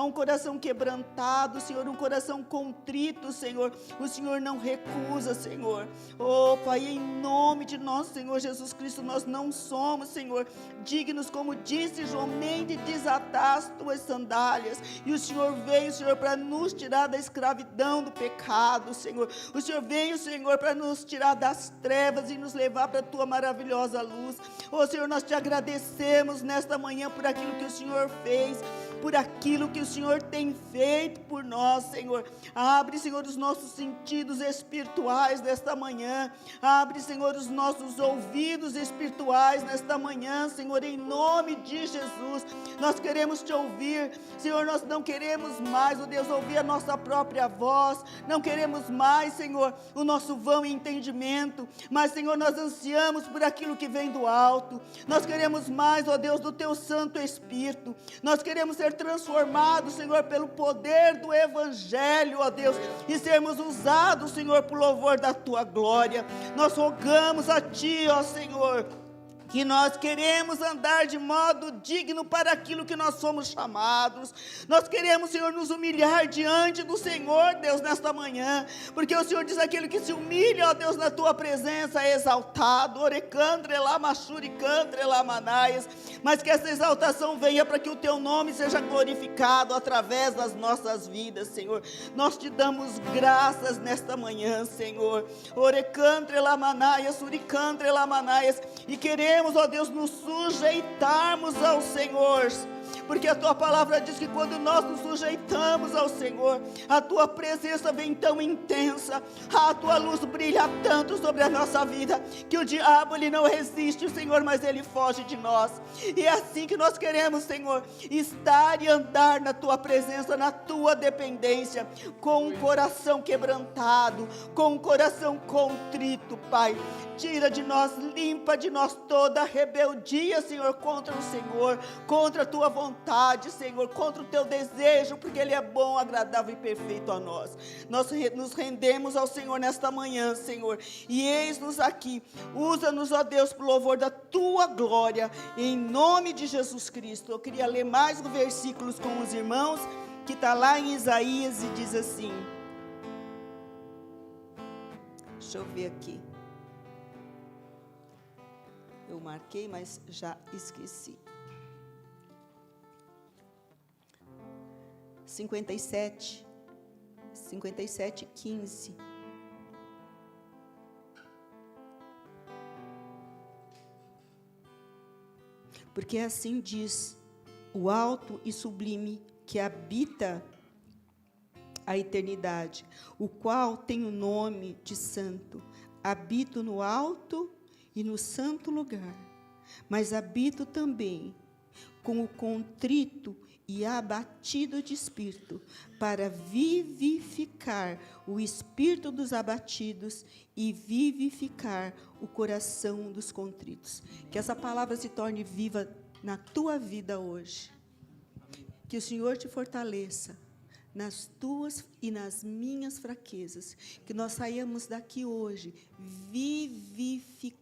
um coração quebrantado, Senhor, um coração contrito, Senhor, o Senhor não recusa, Senhor. Oh, Pai, em nome de nosso Senhor Jesus Cristo, nós não somos, Senhor, dignos, como disse João, nem de desatar as Tuas sandálias. E o Senhor veio, Senhor, para nos tirar da escravidão do pecado, Senhor. O Senhor veio, Senhor, para nos tirar das trevas e nos levar para a Tua maravilhosa luz. Oh, Senhor, nós Te agradecemos nesta manhã por aquilo que o Senhor fez, por aquilo que o Senhor tem feito por nós, Senhor. Abre, Senhor, os nossos sentidos espirituais nesta manhã. Abre, Senhor, os nossos ouvidos espirituais nesta manhã, Senhor, em nome de Jesus. Nós queremos Te ouvir, Senhor. Nós não queremos mais, ó Deus, ouvir a nossa própria voz. Não queremos mais, Senhor, o nosso vão entendimento. Mas, Senhor, nós ansiamos por aquilo que vem do alto. Nós queremos mais, ó Deus, do Teu Santo Espírito. Nós queremos ser transformados, Senhor, pelo poder do Evangelho, ó Deus, e sermos usados, Senhor, por louvor da Tua glória. Nós rogamos a Ti, ó Senhor, que nós queremos andar de modo digno para aquilo que nós somos chamados. Nós queremos, Senhor, nos humilhar diante do Senhor, Deus, nesta manhã, porque o Senhor diz: aquele que se humilha, ó Deus, na tua presença é exaltado. Orecandre lá, machuricandre lá, manaias. Mas que essa exaltação venha para que o teu nome seja glorificado através das nossas vidas, Senhor. Nós te damos graças nesta manhã, Senhor. Orecandre lá, manaias, suricandre lá, manaias. E queremos, ó Deus, nos sujeitarmos ao Senhor, porque a tua palavra diz que quando nós nos sujeitamos ao Senhor, a tua presença vem tão intensa, a tua luz brilha tanto sobre a nossa vida, que o diabo, ele não resiste, Senhor, mas ele foge de nós. E é assim que nós queremos, Senhor, estar e andar na tua presença, na tua dependência, com um coração quebrantado, com um coração contrito, Pai. Tira de nós, limpa de nós toda a rebeldia, Senhor, contra o Senhor, contra a tua vontade, Senhor, contra o teu desejo, porque Ele é bom, agradável e perfeito a nós. Nós nos rendemos ao Senhor nesta manhã, Senhor, e eis-nos aqui. Usa-nos, ó Deus, para o louvor da tua glória, em nome de Jesus Cristo. Eu queria ler mais um versículos com os irmãos, que está lá em Isaías, e diz assim, deixa eu ver aqui. Eu marquei, mas já esqueci. 57, 15. Porque assim diz o alto e sublime que habita a eternidade, o qual tem o nome de santo. Habito no alto e no santo lugar, mas habito também com o contrito e abatido de espírito, para vivificar o espírito dos abatidos e vivificar o coração dos contritos. Que essa palavra se torne viva na tua vida hoje. Que o Senhor te fortaleça nas tuas e nas minhas fraquezas, que nós saímos daqui hoje vivificados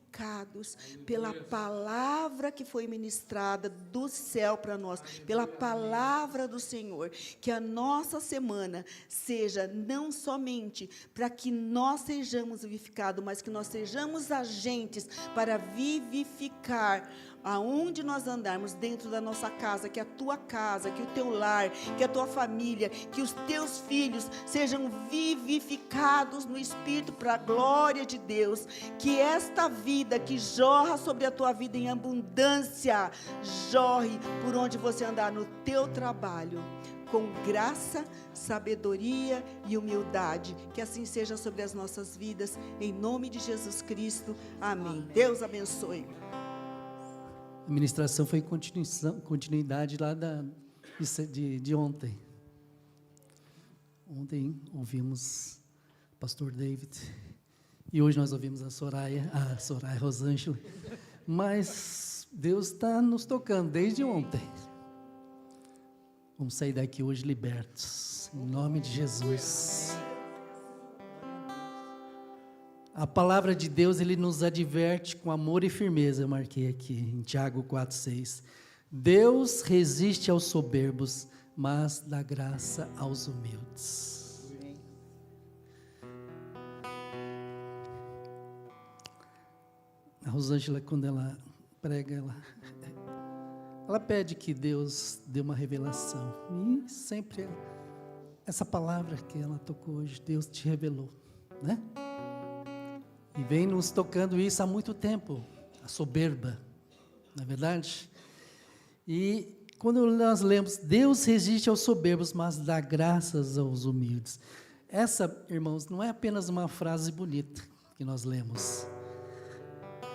pela palavra que foi ministrada do céu para nós, pela palavra do Senhor. Que a nossa semana seja não somente para que nós sejamos vivificados, mas que nós sejamos agentes para vivificar aonde nós andarmos, dentro da nossa casa, que a tua casa, que o teu lar, que a tua família, que os teus filhos sejam vivificados no Espírito para a glória de Deus. Que esta vida que jorra sobre a tua vida em abundância, jorre por onde você andar no teu trabalho, com graça, sabedoria e humildade. Que assim seja sobre as nossas vidas, em nome de Jesus Cristo. Amém. Deus abençoe. A ministração foi continuidade lá de ontem. Ontem ouvimos o pastor David, e hoje nós ouvimos a Soraya Rosângela, mas Deus está nos tocando desde ontem. Vamos sair daqui hoje libertos, em nome de Jesus. A palavra de Deus, Ele nos adverte com amor e firmeza, eu marquei aqui, em Tiago 4,6. Deus resiste aos soberbos, mas dá graça aos humildes. A Rosângela, quando ela prega, ela pede que Deus dê uma revelação. E sempre essa palavra que ela tocou hoje, Deus te revelou, né? E vem nos tocando isso há muito tempo, a soberba, não é verdade? E quando nós lemos, Deus resiste aos soberbos, mas dá graças aos humildes. Essa, irmãos, não é apenas uma frase bonita que nós lemos.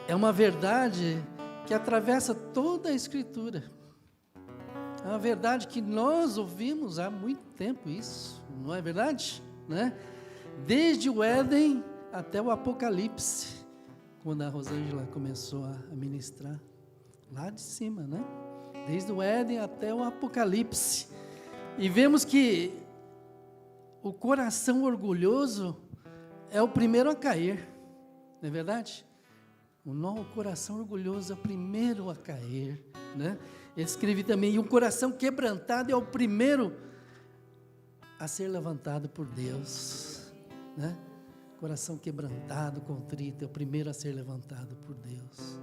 É uma verdade que atravessa toda a Escritura. É uma verdade que nós ouvimos há muito tempo isso, não é verdade? Né? Desde o Éden até o Apocalipse, quando a Rosângela começou a ministrar, lá de cima, né? Desde o Éden até o Apocalipse. E vemos que o coração orgulhoso é o primeiro a cair, não é verdade? O coração orgulhoso é o primeiro a cair, né? Ele escreve também, e um coração quebrantado é o primeiro a ser levantado por Deus, né? Coração quebrantado, contrito, é o primeiro a ser levantado por Deus.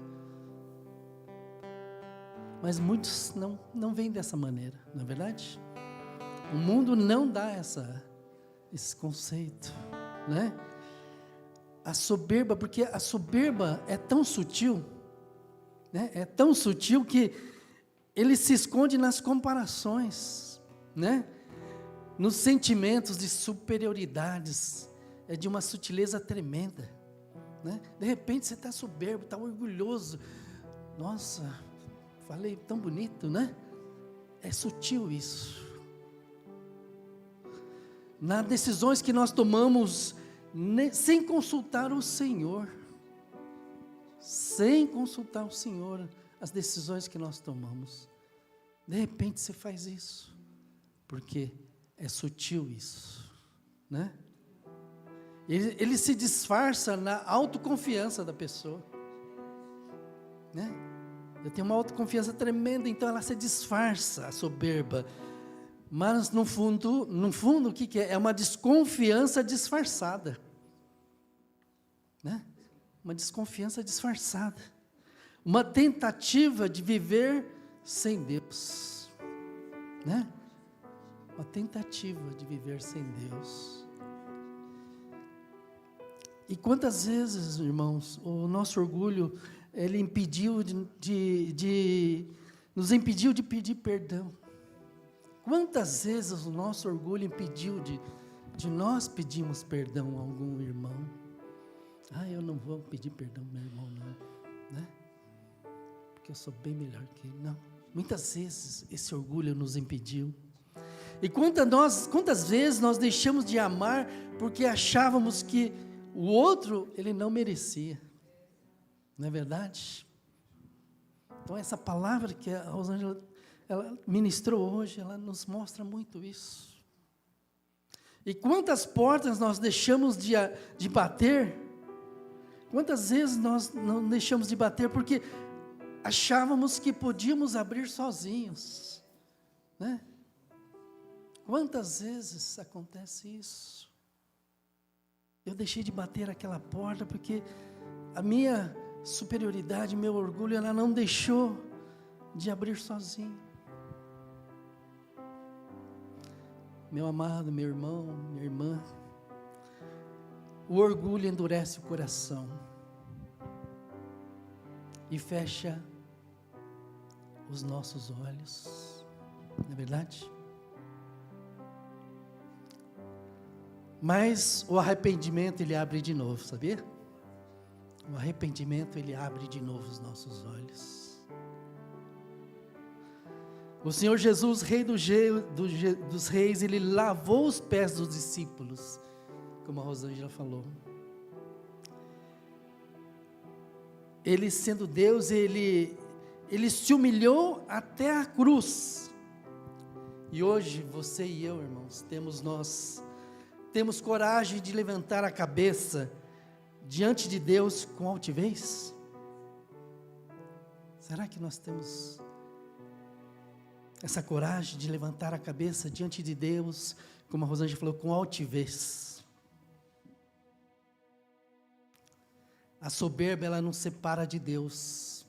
Mas muitos não veem dessa maneira, não é verdade? O mundo não dá esse conceito, né? A soberba, porque a soberba é tão sutil, né? É tão sutil que ele se esconde nas comparações, né? Nos sentimentos de superioridades, é de uma sutileza tremenda, né? De repente você está soberbo, está orgulhoso, nossa, falei tão bonito, né? É sutil isso. Nas decisões que nós tomamos, sem consultar o Senhor, as decisões que nós tomamos, de repente você faz isso, porque é sutil isso, né? Ele se disfarça na autoconfiança da pessoa, né? Eu tenho uma autoconfiança tremenda, então ela se disfarça, a soberba, mas no fundo o que é? É uma desconfiança disfarçada, né? Uma desconfiança disfarçada, uma tentativa de viver sem Deus, né? Uma tentativa de viver sem Deus. E quantas vezes, irmãos, o nosso orgulho, ele nos impediu de pedir perdão. Quantas vezes o nosso orgulho impediu de nós pedirmos perdão a algum irmão? Eu não vou pedir perdão ao meu irmão, não, né? Porque eu sou bem melhor que ele. Não. Muitas vezes esse orgulho nos impediu. E quantas vezes nós deixamos de amar porque achávamos que o outro, ele não merecia. Não é verdade? Então essa palavra que a Rosângela ela ministrou hoje, ela nos mostra muito isso. E quantas portas nós deixamos de bater? Quantas vezes nós não deixamos de bater porque achávamos que podíamos abrir sozinhos, né? Quantas vezes acontece isso? Eu deixei de bater aquela porta porque a minha superioridade, meu orgulho, ela não deixou de abrir sozinho. Meu amado, meu irmão, minha irmã, o orgulho endurece o coração e fecha os nossos olhos, não é verdade? Mas o arrependimento, ele abre de novo, sabia? O arrependimento, ele abre de novo os nossos olhos. O Senhor Jesus, Rei dos Reis, Ele lavou os pés dos discípulos, como a Rosângela falou. Ele sendo Deus, Ele se humilhou até a cruz. E hoje, você e eu, irmãos, temos coragem de levantar a cabeça diante de Deus com altivez? Será que nós temos essa coragem de levantar a cabeça diante de Deus, como a Rosângela falou, com altivez? A soberba, ela nos separa de Deus.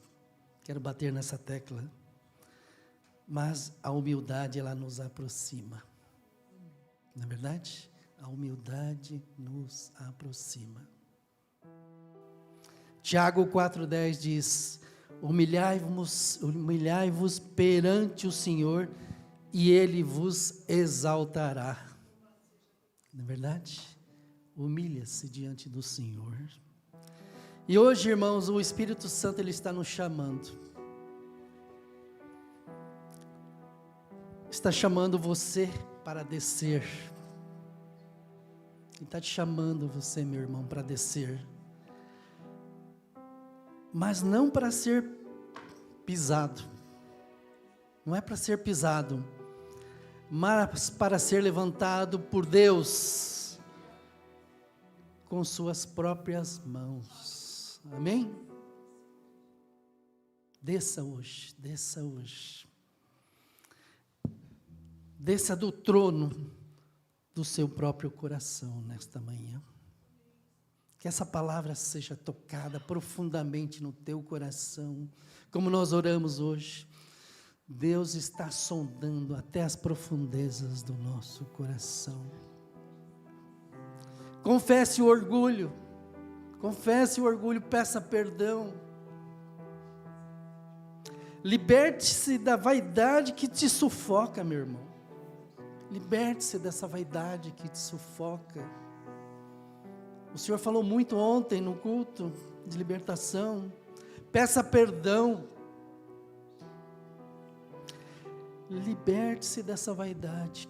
Quero bater nessa tecla. Mas a humildade, ela nos aproxima. Não é verdade? A humildade nos aproxima. Tiago 4,10 diz: humilhai-vos perante o Senhor, e Ele vos exaltará. Não é verdade? Humilha-se diante do Senhor. E hoje, irmãos, o Espírito Santo, Ele está nos chamando. Está chamando você para descer. Ele está te chamando você, meu irmão, para descer. Mas não para ser pisado. Não é para ser pisado, mas para ser levantado por Deus com suas próprias mãos. Amém? Desça hoje, desça hoje. Desça do trono do seu próprio coração nesta manhã. Que essa palavra seja tocada profundamente no teu coração, como nós oramos hoje. Deus está sondando até as profundezas do nosso coração. Confesse o orgulho, peça perdão. Liberte-se da vaidade que te sufoca, meu irmão. Liberte-se dessa vaidade que te sufoca. O Senhor falou muito ontem no culto de libertação. Peça perdão. Liberte-se dessa vaidade.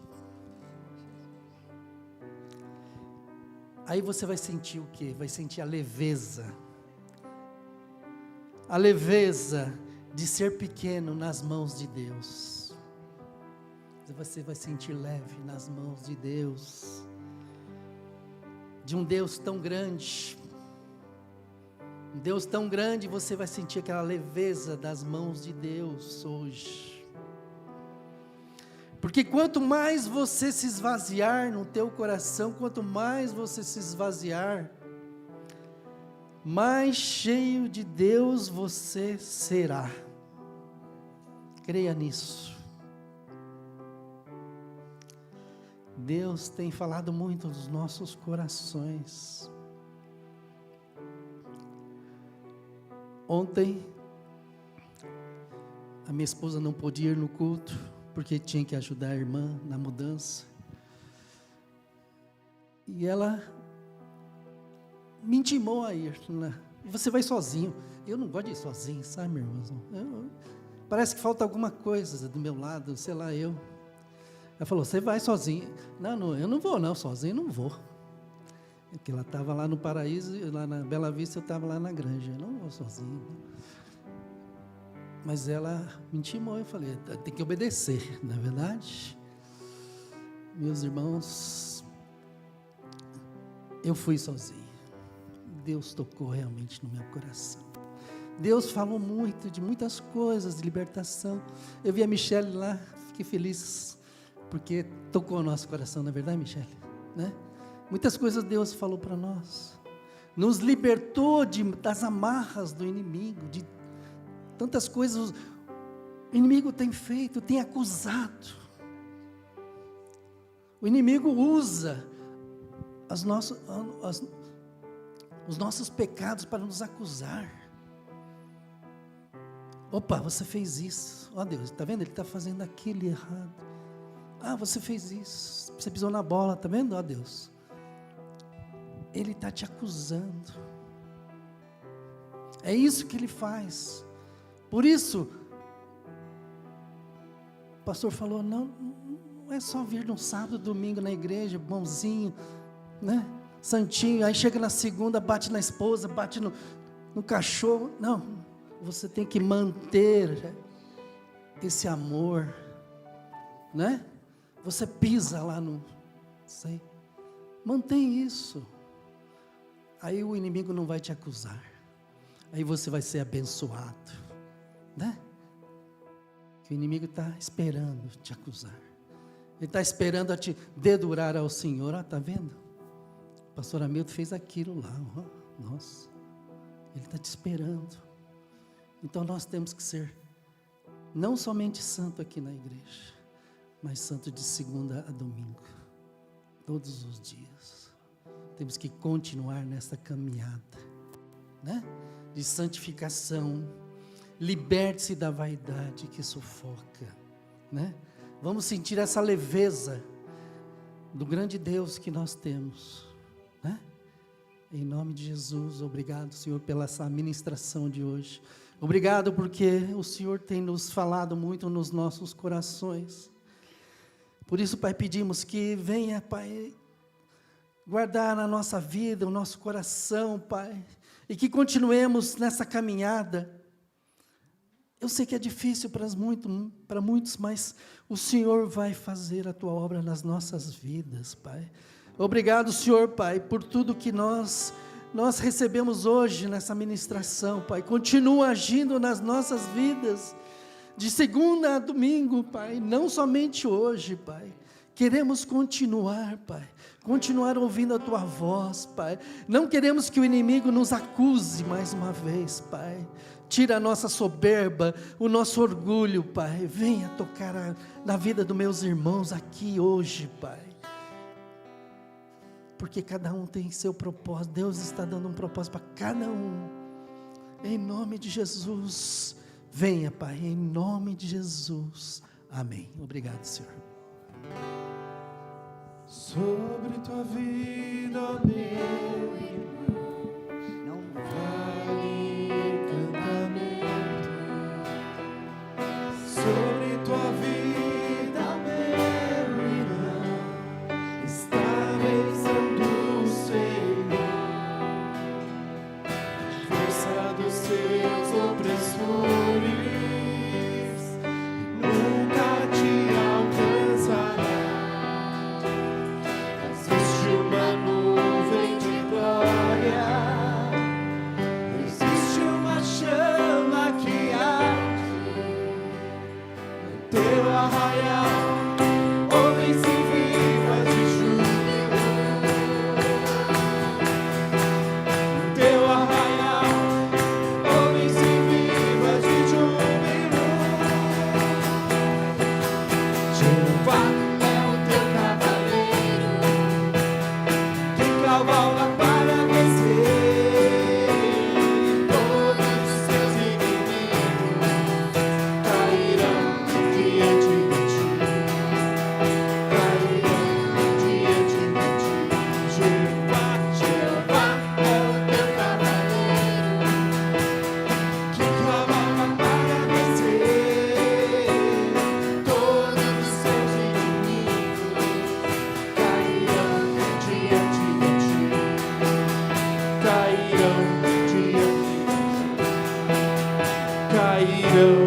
Aí você vai sentir o quê? Vai sentir a leveza. A leveza de ser pequeno nas mãos de Deus. Você vai sentir leve nas mãos de Deus. De um Deus tão grande. Um Deus tão grande, você vai sentir aquela leveza das mãos de Deus hoje. Porque quanto mais você se esvaziar no teu coração, quanto mais você se esvaziar, mais cheio de Deus você será. Creia nisso. Deus tem falado muito nos nossos corações. Ontem, a minha esposa não pôde ir no culto, porque tinha que ajudar a irmã na mudança. E ela me intimou a ir. Você vai sozinho. Eu não gosto de ir sozinho, sabe, meu irmão? Parece que falta alguma coisa do meu lado, sei lá, eu. Ela falou, você vai sozinho. Não, eu não vou não, sozinho não vou. Porque ela estava lá no Paraíso, lá na Bela Vista, eu estava lá na Granja. Eu não vou sozinho. Mas ela me intimou, eu falei, tem que obedecer, não é verdade? Meus irmãos, eu fui sozinho. Deus tocou realmente no meu coração. Deus falou muito, de muitas coisas, de libertação. Eu vi a Michele lá, fiquei feliz, porque tocou o nosso coração, não é verdade, Michele? Né? Muitas coisas Deus falou para nós. Nos libertou das amarras do inimigo, de tantas coisas o inimigo tem feito, tem acusado. O inimigo usa os nossos pecados para nos acusar. Opa, você fez isso. Ó Deus, está vendo? Ele está fazendo aquilo errado. Ah, você fez isso. Você pisou na bola, está vendo? Ó Deus. Ele está te acusando. É isso que ele faz. Por isso, o pastor falou, não é só vir no sábado, domingo na igreja, bonzinho, né? Santinho, aí chega na segunda, bate na esposa, bate no cachorro. Não, você tem que manter esse amor, né? Você pisa lá no... sei. Mantém isso. Aí o inimigo não vai te acusar. Aí você vai ser abençoado, né? Que o inimigo está esperando te acusar. Ele está esperando a te dedurar ao Senhor. Está vendo? O pastor Hamilton fez aquilo lá. Nossa, ele está te esperando. Então nós temos que ser não somente santo aqui na igreja, mas santo de segunda a domingo, todos os dias. Temos que continuar nessa caminhada, né? De santificação. Liberte-se da vaidade que sufoca, né? Vamos sentir essa leveza do grande Deus que nós temos, né? Em nome de Jesus, obrigado, Senhor, pela essa ministração de hoje. Obrigado porque o Senhor tem nos falado muito nos nossos corações. Por isso, Pai, pedimos que venha, Pai, guardar na nossa vida, o nosso coração, Pai, e que continuemos nessa caminhada. Eu sei que é difícil para muitos, mas o Senhor vai fazer a Tua obra nas nossas vidas, Pai. Obrigado, Senhor, Pai, por tudo que nós nós recebemos hoje nessa ministração, Pai. Continua agindo nas nossas vidas, de segunda a domingo, Pai, não somente hoje, Pai. Queremos continuar, Pai, continuar ouvindo a Tua voz, Pai. Não queremos que o inimigo nos acuse mais uma vez, Pai. Tira a nossa soberba, o nosso orgulho, Pai. Venha tocar na vida dos meus irmãos aqui hoje, Pai. Porque cada um tem seu propósito. Deus está dando um propósito para cada um. Em nome de Jesus. Venha, Pai, em nome de Jesus. Amém. Obrigado, Senhor. Sobre tua vida, ó meu irmão, Não vale encantamento. Sobre tua vida, meu irmão, está a bênção do Senhor. A força dos seus opressores nunca te alcançará. Existe uma nuvem de glória, existe uma chama que arde no teu arraial, homens e vivas de júbilo. No teu arraial, homens e vivas de júbilo. Jeová é o teu cavaleiro, que cavalga para vencer. Todos os seus inimigos cairão diante de ti, cairão diante de ti. Jeová é o teu cavaleiro, que cavalga para vencer. Todos os seus inimigos cairão diante de ti, cairão diante de ti, cairão